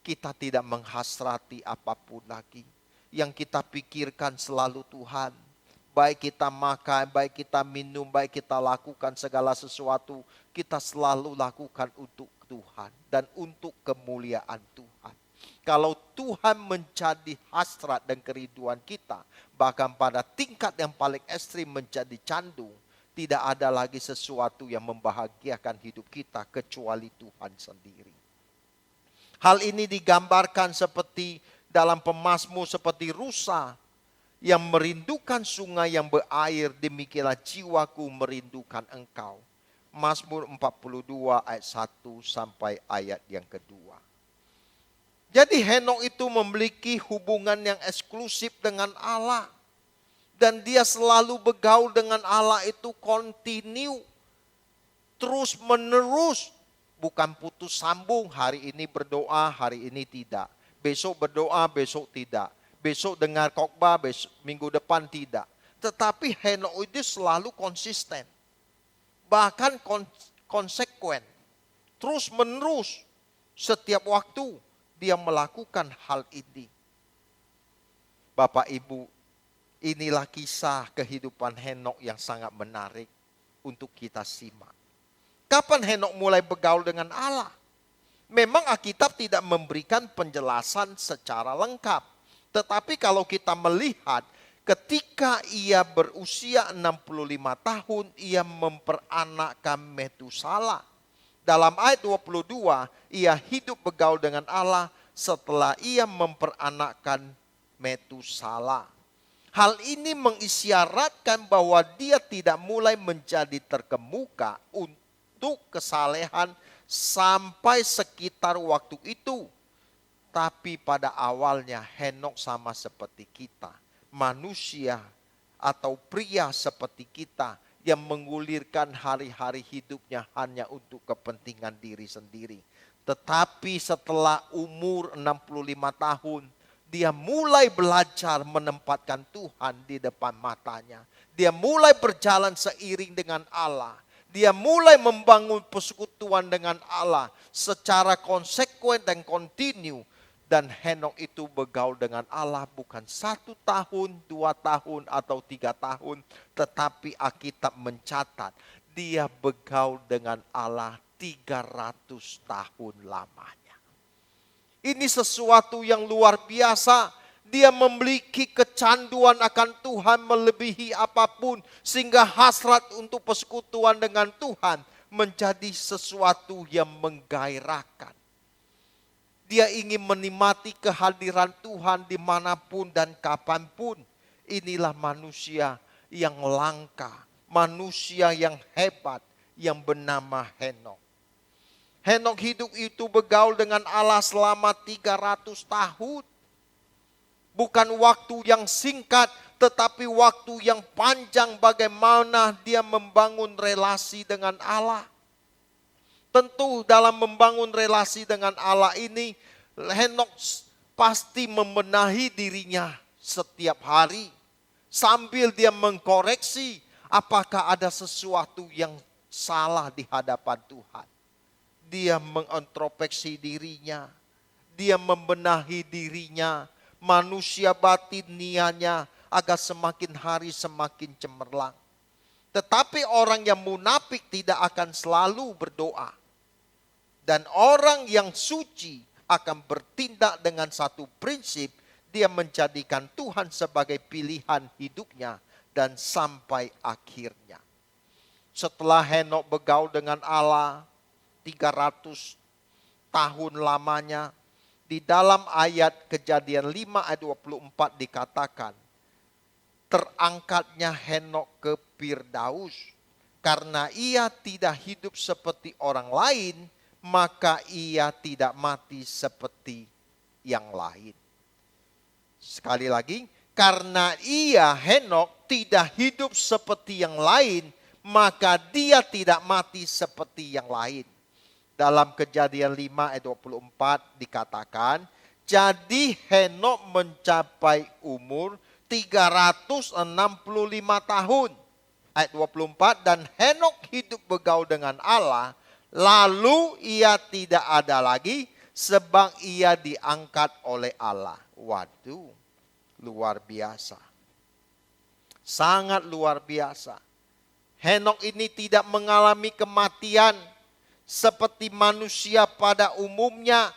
kita tidak menghasrati apapun lagi. Yang kita pikirkan selalu Tuhan. Baik kita makan, baik kita minum, baik kita lakukan segala sesuatu, kita selalu lakukan untuk Tuhan dan untuk kemuliaan Tuhan. Kalau Tuhan menjadi hasrat dan kerinduan kita, bahkan pada tingkat yang paling ekstrim menjadi candu, tidak ada lagi sesuatu yang membahagiakan hidup kita kecuali Tuhan sendiri. Hal ini digambarkan seperti dalam pemazmur seperti rusa yang merindukan sungai yang berair, demikianlah jiwaku merindukan engkau. Mazmur 42 ayat 1 sampai ayat yang kedua. Jadi Henokh itu memiliki hubungan yang eksklusif dengan Allah. Dan dia selalu bergaul dengan Allah itu kontinu. Terus menerus. Bukan putus sambung, hari ini berdoa, hari ini tidak. Besok berdoa, besok tidak. Besok dengar khotbah, besok minggu depan tidak. Tetapi Henokh itu selalu konsisten. Bahkan konsekuen. Terus menerus. Setiap waktu dia melakukan hal ini. Bapak Ibu, inilah kisah kehidupan Henokh yang sangat menarik untuk kita simak. Kapan Henokh mulai bergaul dengan Allah? Memang Alkitab tidak memberikan penjelasan secara lengkap. Tetapi kalau kita melihat ketika ia berusia 65 tahun, ia memperanakkan Metusala. Dalam ayat 22, ia hidup bergaul dengan Allah setelah ia memperanakkan Metusala. Hal ini mengisyaratkan bahwa dia tidak mulai menjadi terkemuka untuk kesalehan sampai sekitar waktu itu. Tapi pada awalnya Henokh sama seperti kita. Manusia atau pria seperti kita yang mengulirkan hari-hari hidupnya hanya untuk kepentingan diri sendiri. Tetapi setelah umur 65 tahun, dia mulai belajar menempatkan Tuhan di depan matanya. Dia mulai berjalan seiring dengan Allah. Dia mulai membangun persekutuan dengan Allah secara konsekuen dan kontinu. Dan Henok itu bergaul dengan Allah bukan 1 tahun, 2 tahun, atau 3 tahun. Tetapi Alkitab mencatat dia bergaul dengan Allah 300 tahun lamanya. Ini sesuatu yang luar biasa. Dia memiliki kecanduan akan Tuhan melebihi apapun. Sehingga hasrat untuk persekutuan dengan Tuhan menjadi sesuatu yang menggairahkan. Dia ingin menikmati kehadiran Tuhan dimanapun dan kapanpun. Inilah manusia yang langka, manusia yang hebat yang bernama Henok. Henok hidup itu bergaul dengan Allah selama 300 tahun. Bukan waktu yang singkat, tetapi waktu yang panjang bagaimana dia membangun relasi dengan Allah. Tentu dalam membangun relasi dengan Allah ini, Henok pasti membenahi dirinya setiap hari. Sambil dia mengkoreksi apakah ada sesuatu yang salah di hadapan Tuhan. Dia mengintrospeksi dirinya. Dia membenahi dirinya. Manusia batinianya agar semakin hari semakin cemerlang. Tetapi orang yang munafik tidak akan selalu berdoa. Dan orang yang suci akan bertindak dengan satu prinsip. Dia menjadikan Tuhan sebagai pilihan hidupnya. Dan sampai akhirnya. Setelah Henok bergaul dengan Allah 300 tahun lamanya. Di dalam ayat Kejadian 5 ayat 24 dikatakan. Terangkatnya Henok ke Firdaus. Karena ia tidak hidup seperti orang lain. Maka ia tidak mati seperti yang lain. Sekali lagi, karena ia Henok tidak hidup seperti yang lain, maka dia tidak mati seperti yang lain. Dalam Kejadian 5 ayat 24 dikatakan, jadi Henok mencapai umur 365 tahun. Ayat 24, dan Henok hidup bergaul dengan Allah. Lalu ia tidak ada lagi sebab ia diangkat oleh Allah. Waduh, luar biasa. Sangat luar biasa. Henok ini tidak mengalami kematian seperti manusia pada umumnya.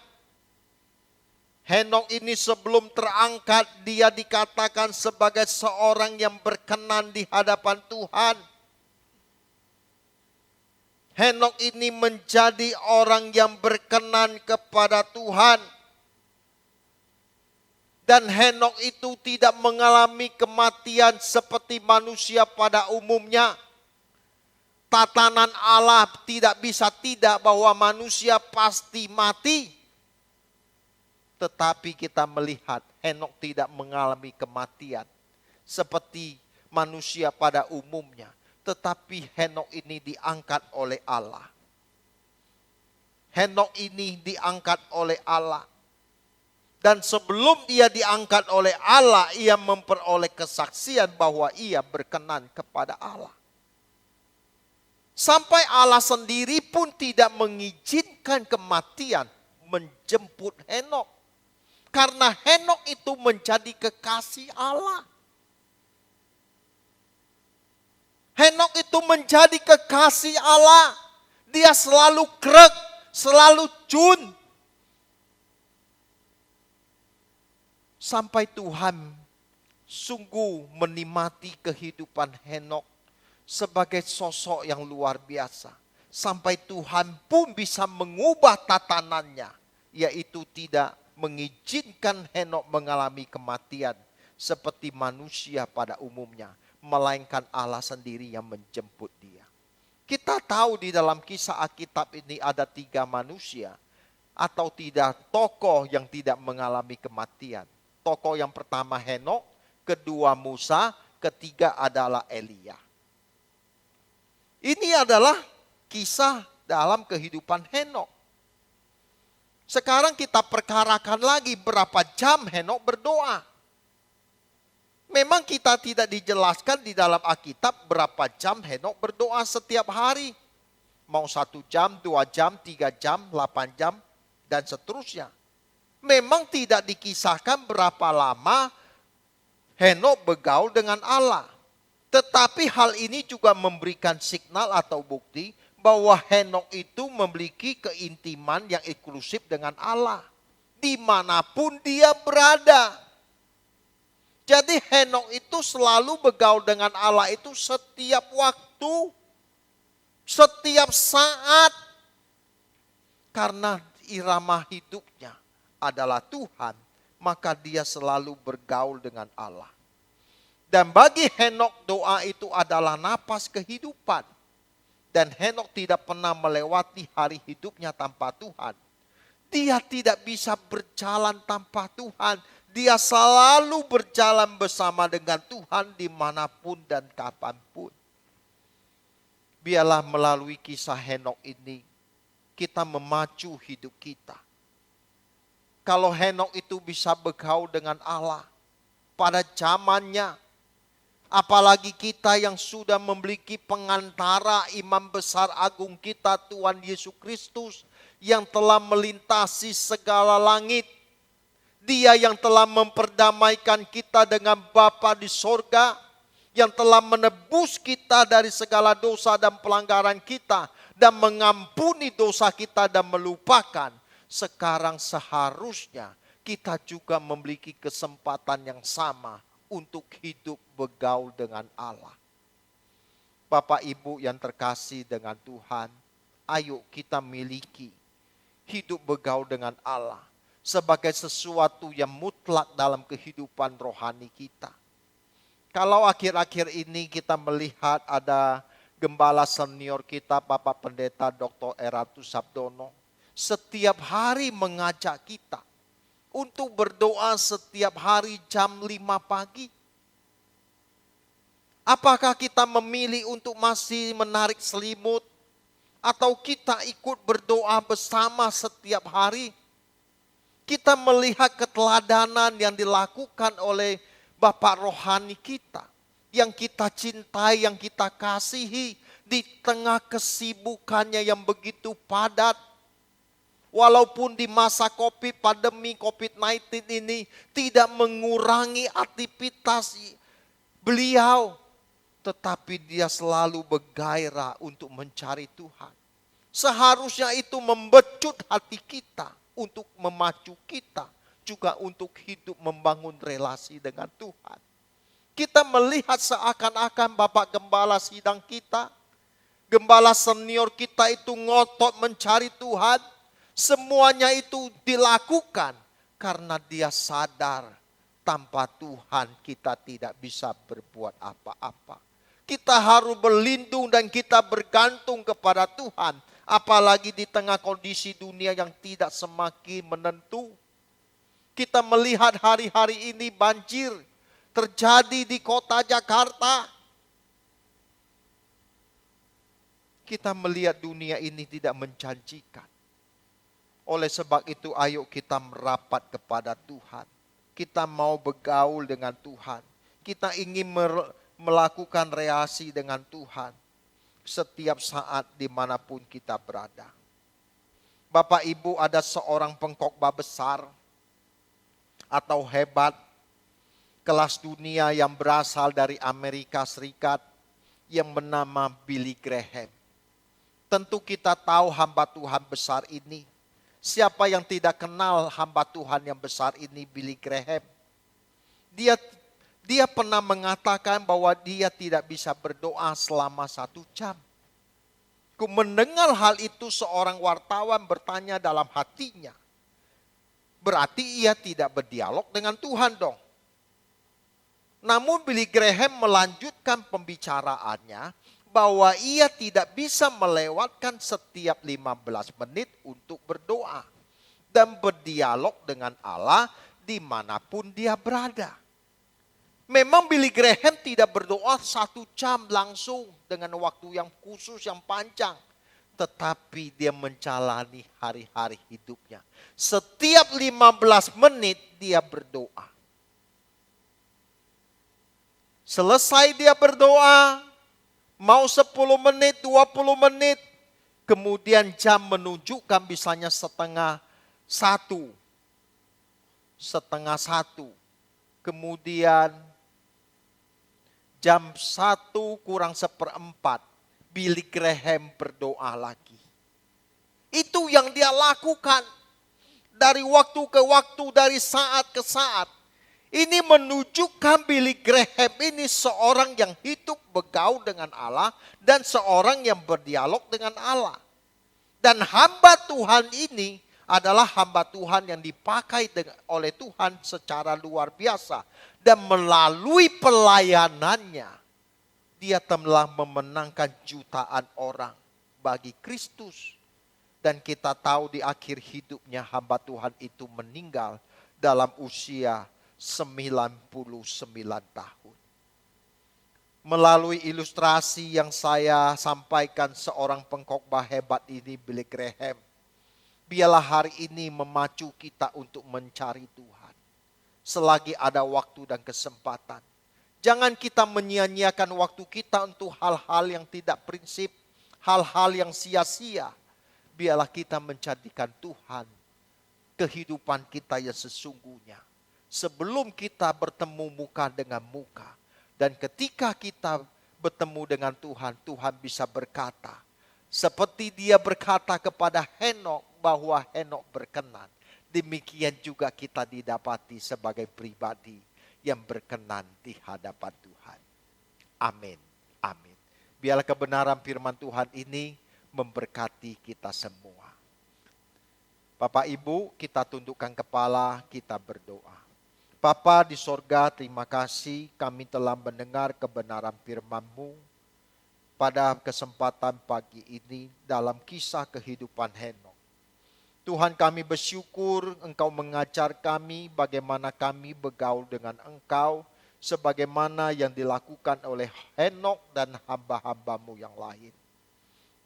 Henok ini sebelum terangkat dia dikatakan sebagai seorang yang berkenan di hadapan Tuhan. Henok ini menjadi orang yang berkenan kepada Tuhan. Dan Henok itu tidak mengalami kematian seperti manusia pada umumnya. Tatanan Allah tidak bisa tidak bahwa manusia pasti mati. Tetapi kita melihat Henok tidak mengalami kematian seperti manusia pada umumnya. Tetapi Henok ini diangkat oleh Allah. Henok ini diangkat oleh Allah. Dan sebelum dia diangkat oleh Allah, ia memperoleh kesaksian bahwa ia berkenan kepada Allah. Sampai Allah sendiri pun tidak mengizinkan kematian menjemput Henok. Karena Henok itu menjadi kekasih Allah. Henok itu menjadi kekasih Allah. Dia selalu krek, selalu cun. Sampai Tuhan sungguh menikmati kehidupan Henok sebagai sosok yang luar biasa. Sampai Tuhan pun bisa mengubah tatanannya. Yaitu tidak mengizinkan Henok mengalami kematian seperti manusia pada umumnya. Melainkan Allah sendiri yang menjemput dia. Kita tahu di dalam kisah Alkitab ini ada 3 manusia. Atau tidak tokoh yang tidak mengalami kematian. Tokoh yang pertama Henok, kedua Musa, ketiga adalah Elia. Ini adalah kisah dalam kehidupan Henok. Sekarang kita perkarakan lagi berapa jam Henok berdoa. Memang kita tidak dijelaskan di dalam Alkitab berapa jam Henok berdoa setiap hari. Mau 1 jam, 2 jam, 3 jam, 8 jam, dan seterusnya. Memang tidak dikisahkan berapa lama Henokh bergaul dengan Allah. Tetapi hal ini juga memberikan signal atau bukti bahwa Henokh itu memiliki keintiman yang eksklusif dengan Allah. Dimanapun dia berada. Jadi Henokh itu selalu bergaul dengan Allah itu setiap waktu. Setiap saat. Karena irama hidupnya adalah Tuhan, maka dia selalu bergaul dengan Allah. Dan bagi Henokh doa itu adalah napas kehidupan. Dan Henokh tidak pernah melewati hari hidupnya tanpa Tuhan. Dia tidak bisa berjalan tanpa Tuhan. Dia selalu berjalan bersama dengan Tuhan dimanapun dan kapanpun. Biarlah melalui kisah Henokh ini kita memacu hidup kita. Kalau Henokh itu bisa bergaul dengan Allah pada zamannya, apalagi kita yang sudah memiliki pengantara imam besar agung kita Tuhan Yesus Kristus yang telah melintasi segala langit. Dia yang telah memperdamaikan kita dengan Bapa di sorga, yang telah menebus kita dari segala dosa dan pelanggaran kita dan mengampuni dosa kita dan melupakan. Sekarang seharusnya kita juga memiliki kesempatan yang sama untuk hidup bergaul dengan Allah. Bapak Ibu yang terkasih dengan Tuhan, ayo kita miliki hidup bergaul dengan Allah sebagai sesuatu yang mutlak dalam kehidupan rohani kita. Kalau akhir-akhir ini kita melihat ada gembala senior kita, Bapak Pendeta Dr. Eratus Sabdono, setiap hari mengajak kita untuk berdoa setiap hari jam 5 pagi. Apakah kita memilih untuk masih menarik selimut atau kita ikut berdoa bersama setiap hari? Kita melihat keteladanan yang dilakukan oleh Bapak rohani kita, yang kita cintai, yang kita kasihi di tengah kesibukannya yang begitu padat. Walaupun di masa pandemi COVID-19 ini tidak mengurangi aktivitas beliau, tetapi dia selalu bergairah untuk mencari Tuhan. Seharusnya itu membecut hati kita untuk memacu kita juga untuk hidup membangun relasi dengan Tuhan. Kita melihat seakan-akan Bapak Gembala sidang kita, Gembala senior kita itu ngotot mencari Tuhan. Semuanya itu dilakukan karena dia sadar tanpa Tuhan kita tidak bisa berbuat apa-apa. Kita harus berlindung dan kita bergantung kepada Tuhan. Apalagi di tengah kondisi dunia yang tidak semakin menentu. Kita melihat hari-hari ini banjir terjadi di kota Jakarta. Kita melihat dunia ini tidak menjanjikan. Oleh sebab itu ayo kita merapat kepada Tuhan. Kita mau bergaul dengan Tuhan. Kita ingin melakukan relasi dengan Tuhan. Setiap saat dimanapun kita berada. Bapak Ibu, ada seorang pengkhotbah besar atau hebat kelas dunia yang berasal dari Amerika Serikat yang bernama Billy Graham. Tentu kita tahu hamba Tuhan besar ini. Siapa yang tidak kenal hamba Tuhan yang besar ini, Billy Graham? Dia pernah mengatakan bahwa dia tidak bisa berdoa selama 1 jam. Ku mendengar hal itu, seorang wartawan bertanya dalam hatinya. Berarti ia tidak berdialog dengan Tuhan dong. Namun Billy Graham melanjutkan pembicaraannya bahwa ia tidak bisa melewatkan setiap 15 menit untuk berdoa dan berdialog dengan Allah dimanapun dia berada. Memang Billy Graham tidak berdoa 1 jam langsung dengan waktu yang khusus yang panjang. Tetapi dia menjalani hari-hari hidupnya. Setiap 15 menit dia berdoa. Selesai dia berdoa, mau 10 menit, 20 menit. Kemudian jam menunjukkan misalnya 12:30. 1:30. Kemudian jam 1:04 Billy Graham berdoa lagi. Itu yang dia lakukan dari waktu ke waktu, dari saat ke saat. Ini menunjukkan Billy Graham ini seorang yang hidup bergaul dengan Allah dan seorang yang berdialog dengan Allah. Dan hamba Tuhan ini adalah hamba Tuhan yang dipakai oleh Tuhan secara luar biasa. Dan melalui pelayanannya, dia telah memenangkan jutaan orang bagi Kristus. Dan kita tahu di akhir hidupnya hamba Tuhan itu meninggal dalam usia 99 tahun. Melalui ilustrasi yang saya sampaikan seorang pengkhotbah hebat ini, Billy Graham, biarlah hari ini memacu kita untuk mencari Tuhan. Selagi ada waktu dan kesempatan. Jangan kita menyia-nyiakan waktu kita untuk hal-hal yang tidak prinsip, hal-hal yang sia-sia. Biarlah kita menjadikan Tuhan kehidupan kita yang sesungguhnya. Sebelum kita bertemu muka dengan muka. Dan ketika kita bertemu dengan Tuhan, Tuhan bisa berkata. Seperti dia berkata kepada Henok bahwa Henok berkenan. Demikian juga kita didapati sebagai pribadi yang berkenan di hadapan Tuhan. Amin. Amin. Biarlah kebenaran firman Tuhan ini memberkati kita semua. Bapak Ibu, kita tundukkan kepala, kita berdoa. Bapa di sorga, terima kasih kami telah mendengar kebenaran firman-Mu pada kesempatan pagi ini dalam kisah kehidupan Henok. Tuhan, kami bersyukur Engkau mengajar kami bagaimana kami bergaul dengan Engkau sebagaimana yang dilakukan oleh Henok dan hamba-hamba-Mu yang lain.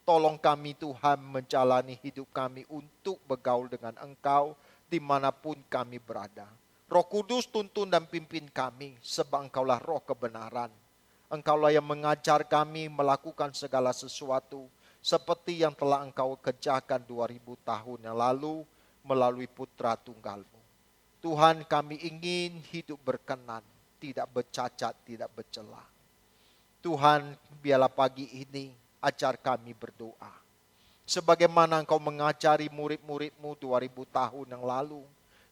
Tolong kami Tuhan menjalani hidup kami untuk bergaul dengan Engkau dimanapun kami berada. Roh Kudus tuntun dan pimpin kami sebab Engkaulah roh kebenaran. Engkaulah yang mengajar kami melakukan segala sesuatu seperti yang telah Engkau kerjakan 2000 tahun yang lalu melalui putra tunggal-Mu. Tuhan, kami ingin hidup berkenan, tidak bercacat, tidak bercela. Tuhan, biarlah pagi ini ajar kami berdoa. Sebagaimana Engkau mengajari murid-murid-Mu 2000 tahun yang lalu.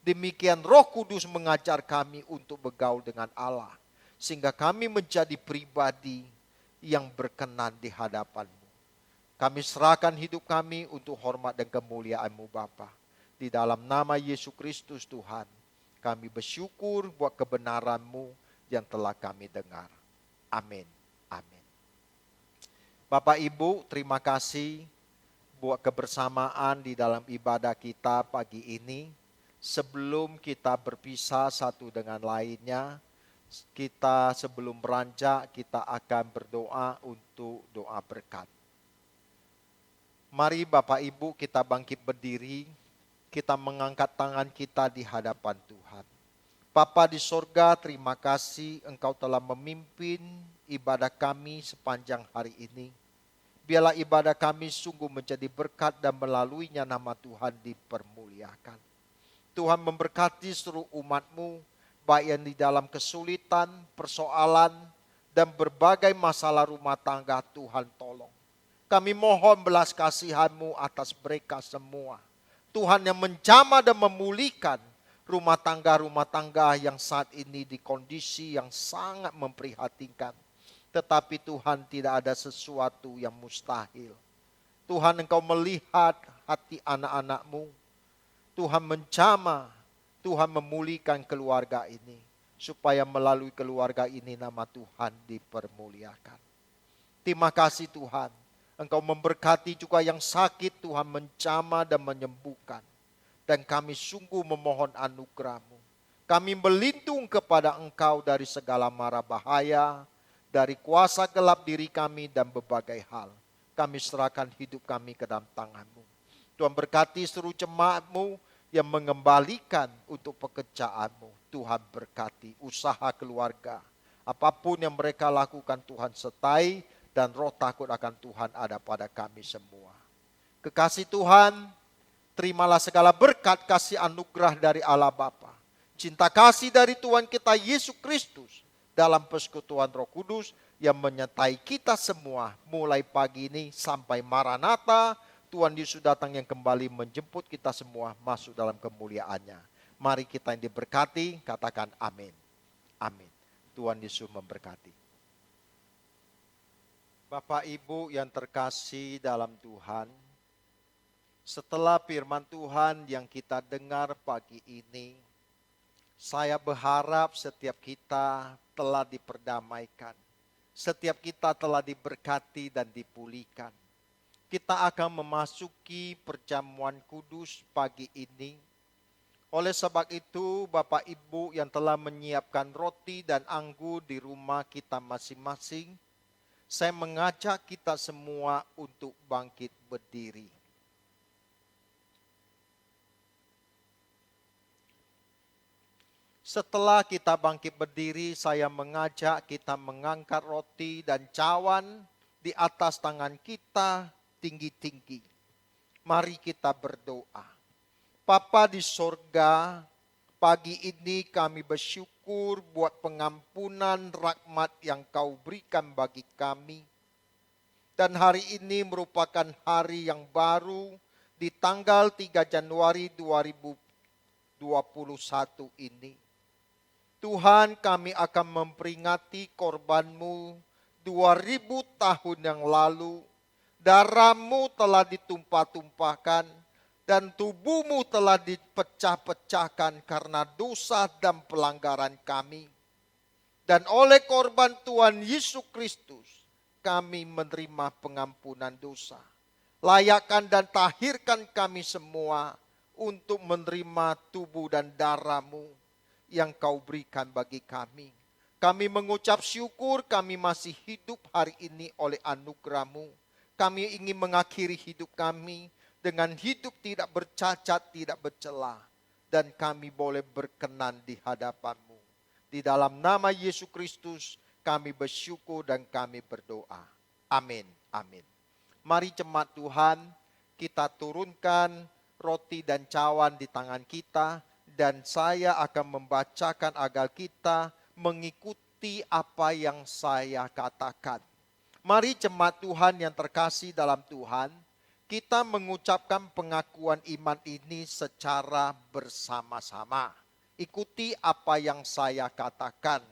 Demikian Roh Kudus mengajar kami untuk bergaul dengan Allah. Sehingga kami menjadi pribadi yang berkenan di hadapan-Mu. Kami serahkan hidup kami untuk hormat dan kemuliaan-Mu Bapa. Di dalam nama Yesus Kristus Tuhan, kami bersyukur buat kebenaran-Mu yang telah kami dengar. Amin. Amin. Bapak Ibu, terima kasih buat kebersamaan di dalam ibadah kita pagi ini. Sebelum kita berpisah satu dengan lainnya, kita sebelum beranjak kita akan berdoa untuk doa berkat. Mari Bapak Ibu kita bangkit berdiri, kita mengangkat tangan kita di hadapan Tuhan. Bapa di sorga, terima kasih Engkau telah memimpin ibadah kami sepanjang hari ini. Biarlah ibadah kami sungguh menjadi berkat dan melaluinya nama Tuhan dipermuliakan. Tuhan memberkati seluruh umat-Mu, baik yang di dalam kesulitan, persoalan, dan berbagai masalah rumah tangga. Tuhan tolong. Kami mohon belas kasihan-Mu atas mereka semua. Tuhan yang menjamah dan memulihkan rumah tangga yang saat ini di kondisi yang sangat memprihatinkan. Tetapi Tuhan, tidak ada sesuatu yang mustahil. Tuhan, Engkau melihat hati anak-anak-Mu. Tuhan menjamah, Tuhan memulihkan keluarga ini. Supaya melalui keluarga ini nama Tuhan dipermuliakan. Terima kasih Tuhan. Engkau memberkati juga yang sakit, Tuhan menjamah dan menyembuhkan. Dan kami sungguh memohon anugerah-Mu. Kami berlindung kepada Engkau dari segala mara bahaya, dari kuasa gelap diri kami dan berbagai hal. Kami serahkan hidup kami ke dalam tangan-Mu. Tuhan berkati seluruh jemaat-Mu yang mengembalikan untuk pekerjaan-Mu. Tuhan berkati usaha keluarga. Apapun yang mereka lakukan Tuhan sertai dan roh takut akan Tuhan ada pada kami semua. Kekasih Tuhan, terimalah segala berkat kasih anugerah dari Allah Bapa, cinta kasih dari Tuhan kita Yesus Kristus, dalam persekutuan Roh Kudus yang menyertai kita semua mulai pagi ini sampai Maranatha, Tuhan Yesus datang yang kembali menjemput kita semua masuk dalam kemuliaannya. Mari kita yang diberkati, katakan amin. Amin. Tuhan Yesus memberkati. Bapak Ibu yang terkasih dalam Tuhan, setelah firman Tuhan yang kita dengar pagi ini, saya berharap setiap kita telah diperdamaikan. Setiap kita telah diberkati dan dipulihkan. Kita akan memasuki perjamuan kudus pagi ini. Oleh sebab itu, Bapak Ibu yang telah menyiapkan roti dan anggur di rumah kita masing-masing, saya mengajak kita semua untuk bangkit berdiri. Setelah kita bangkit berdiri, saya mengajak kita mengangkat roti dan cawan di atas tangan kita tinggi-tinggi. Mari kita berdoa. Bapa di sorga, pagi ini kami bersyukur buat pengampunan rahmat yang Kau berikan bagi kami. Dan hari ini merupakan hari yang baru di tanggal 3 Januari 2021 ini. Tuhan, kami akan memperingati korban-Mu 2000 tahun yang lalu. Darah-Mu telah ditumpah-tumpahkan dan tubuh-Mu telah dipecah-pecahkan karena dosa dan pelanggaran kami. Dan oleh korban Tuhan Yesus Kristus, kami menerima pengampunan dosa. Layakkan dan tahirkan kami semua untuk menerima tubuh dan darah-Mu yang Kau berikan bagi kami. Kami mengucap syukur kami masih hidup hari ini oleh anugerah-Mu. Kami ingin mengakhiri hidup kami dengan hidup tidak bercacat, tidak bercela. Dan kami boleh berkenan di hadapan-Mu. Di dalam nama Yesus Kristus kami bersyukur dan kami berdoa. Amin. Amin. Mari jemaat Tuhan, kita turunkan roti dan cawan di tangan kita. Dan saya akan membacakan agar kita mengikuti apa yang saya katakan. Mari jemaat Tuhan yang terkasih dalam Tuhan, kita mengucapkan pengakuan iman ini secara bersama-sama. Ikuti apa yang saya katakan.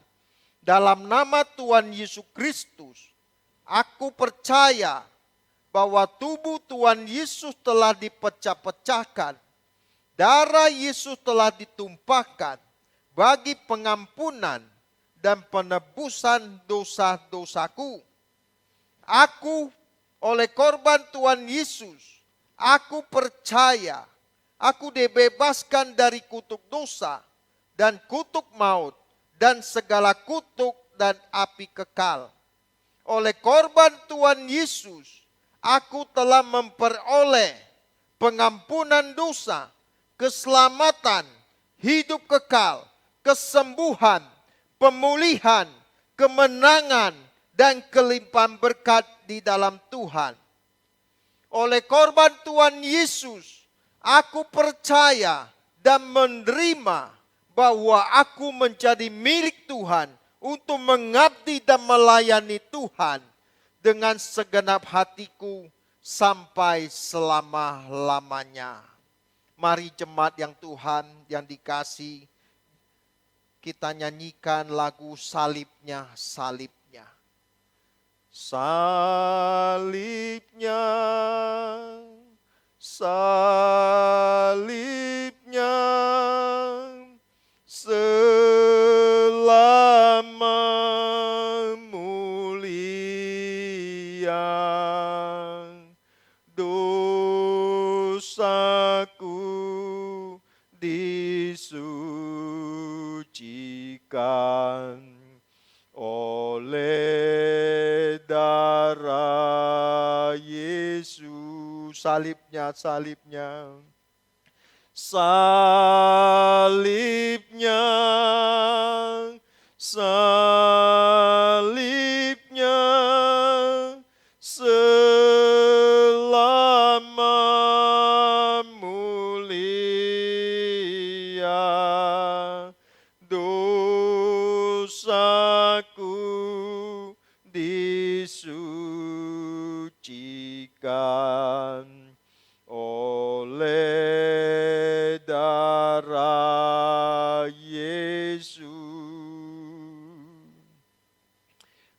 Dalam nama Tuhan Yesus Kristus, aku percaya bahwa tubuh Tuhan Yesus telah dipecah-pecahkan. Darah Yesus telah ditumpahkan bagi pengampunan dan penebusan dosa-dosaku. Aku oleh korban Tuhan Yesus, aku percaya, aku dibebaskan dari kutuk dosa dan kutuk maut dan segala kutuk dan api kekal. Oleh korban Tuhan Yesus, aku telah memperoleh pengampunan dosa, keselamatan, hidup kekal, kesembuhan, pemulihan, kemenangan, dan kelimpahan berkat di dalam Tuhan. Oleh korban Tuhan Yesus, aku percaya dan menerima bahwa aku menjadi milik Tuhan untuk mengabdi dan melayani Tuhan dengan segenap hatiku sampai selama-lamanya. Mari jemaat yang Tuhan yang dikasih, kita nyanyikan lagu salibnya, salibnya. Salibnya, salibnya, selama mulia dosaku disucikan oleh darah Yesus. Salibnya, salibnya, salibnya, salibnya, selama mulia aku disucikan oleh darah Yesus.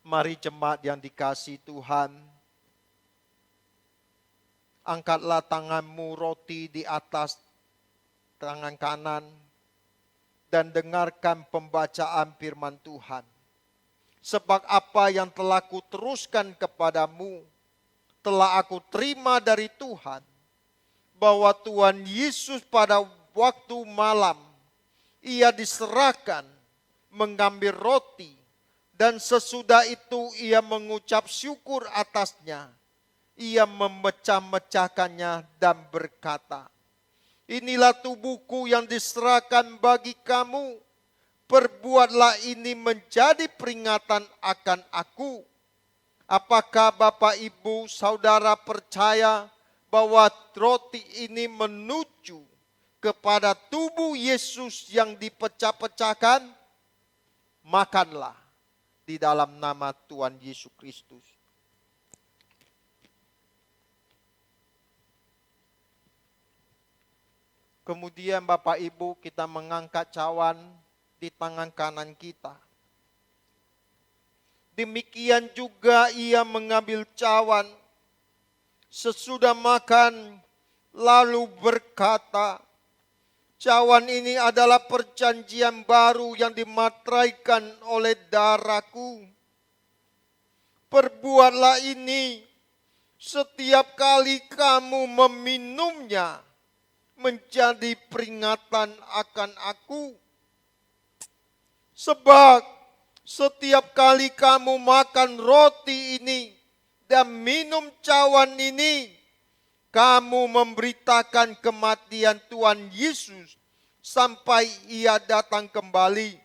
Mari jemaat yang dikasihi Tuhan, angkatlah tanganmu roti di atas tangan kanan dan dengarkan pembacaan firman Tuhan. Sebab apa yang telah kuteruskan kepadamu, telah aku terima dari Tuhan, bahwa Tuhan Yesus pada waktu malam, ia diserahkan mengambil roti, dan sesudah itu ia mengucap syukur atasnya. Ia memecah-mecahkannya dan berkata, inilah tubuhku yang diserahkan bagi kamu. Perbuatlah ini menjadi peringatan akan aku. Apakah Bapak, Ibu, Saudara percaya bahwa roti ini menuju kepada tubuh Yesus yang dipecah-pecahkan? Makanlah di dalam nama Tuhan Yesus Kristus. Kemudian Bapak Ibu, kita mengangkat cawan di tangan kanan kita. Demikian juga ia mengambil cawan sesudah makan, lalu berkata, cawan ini adalah perjanjian baru yang dimateraikan oleh darahku. Perbuatlah ini setiap kali kamu meminumnya, menjadi peringatan akan aku. Sebab setiap kali kamu makan roti ini dan minum cawan ini, kamu memberitakan kematian Tuhan Yesus sampai ia datang kembali.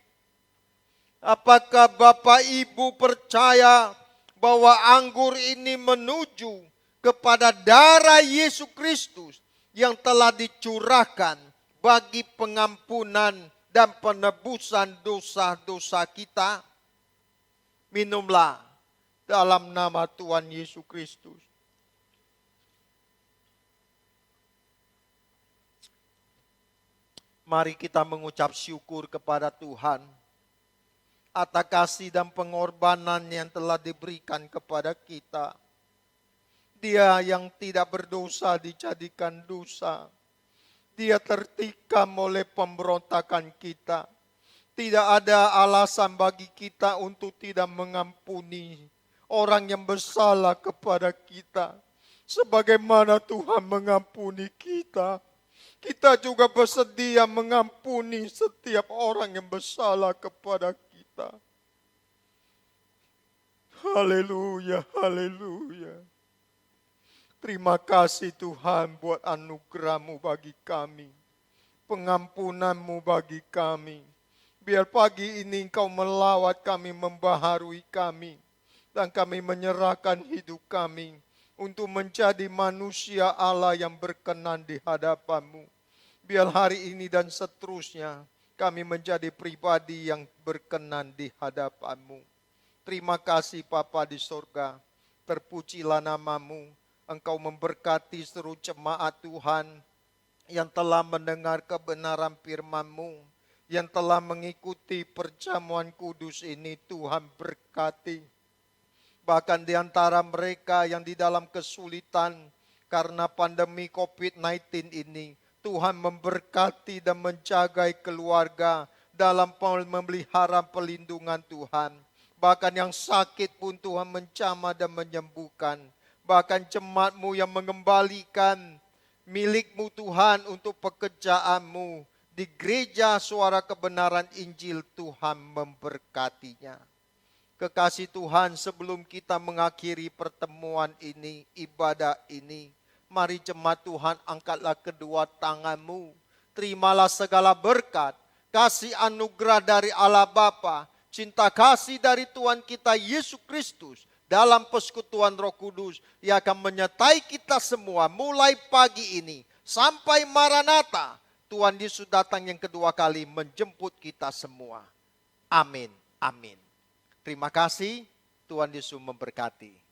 Apakah Bapak Ibu percaya bahwa anggur ini menuju kepada darah Yesus Kristus yang telah dicurahkan bagi pengampunan dan penebusan dosa-dosa kita? Minumlah dalam nama Tuhan Yesus Kristus. Mari kita mengucap syukur kepada Tuhan atas kasih dan pengorbanan yang telah diberikan kepada kita. Dia yang tidak berdosa dijadikan dosa. Dia tertikam oleh pemberontakan kita. Tidak ada alasan bagi kita untuk tidak mengampuni orang yang bersalah kepada kita. Sebagaimana Tuhan mengampuni kita, kita juga bersedia mengampuni setiap orang yang bersalah kepada kita. Haleluya, haleluya. Terima kasih Tuhan buat anugerah-Mu bagi kami, pengampunan-Mu bagi kami. Biar pagi ini Engkau melawat kami, membaharui kami, dan kami menyerahkan hidup kami untuk menjadi manusia Allah yang berkenan di hadapan-Mu. Biar hari ini dan seterusnya kami menjadi pribadi yang berkenan di hadapan-Mu. Terima kasih Bapa di sorga, terpujilah nama-Mu. Engkau memberkati seluruh jemaat Tuhan yang telah mendengar kebenaran firman-Mu, yang telah mengikuti perjamuan kudus ini. Tuhan berkati. Bahkan di antara mereka yang di dalam kesulitan karena pandemi COVID-19 ini, Tuhan memberkati dan menjaga keluarga dalam memelihara pelindungan Tuhan. Bahkan yang sakit pun Tuhan menjamah dan menyembuhkan. Bahkan jemaat-Mu yang mengembalikan milik-Mu Tuhan untuk pekerjaan-Mu di gereja Suara Kebenaran Injil, Tuhan memberkatinya. Kekasih Tuhan, sebelum kita mengakhiri pertemuan ini, ibadah ini, mari jemaat Tuhan angkatlah kedua tangan-Mu. Terimalah segala berkat, kasih anugerah dari Allah Bapa, cinta kasih dari Tuhan kita Yesus Kristus, dalam persekutuan Roh Kudus yang akan menyertai kita semua mulai pagi ini sampai Maranatha. Tuhan Yesus datang yang kedua kali menjemput kita semua. Amin. Amin. Terima kasih, Tuhan Yesus memberkati.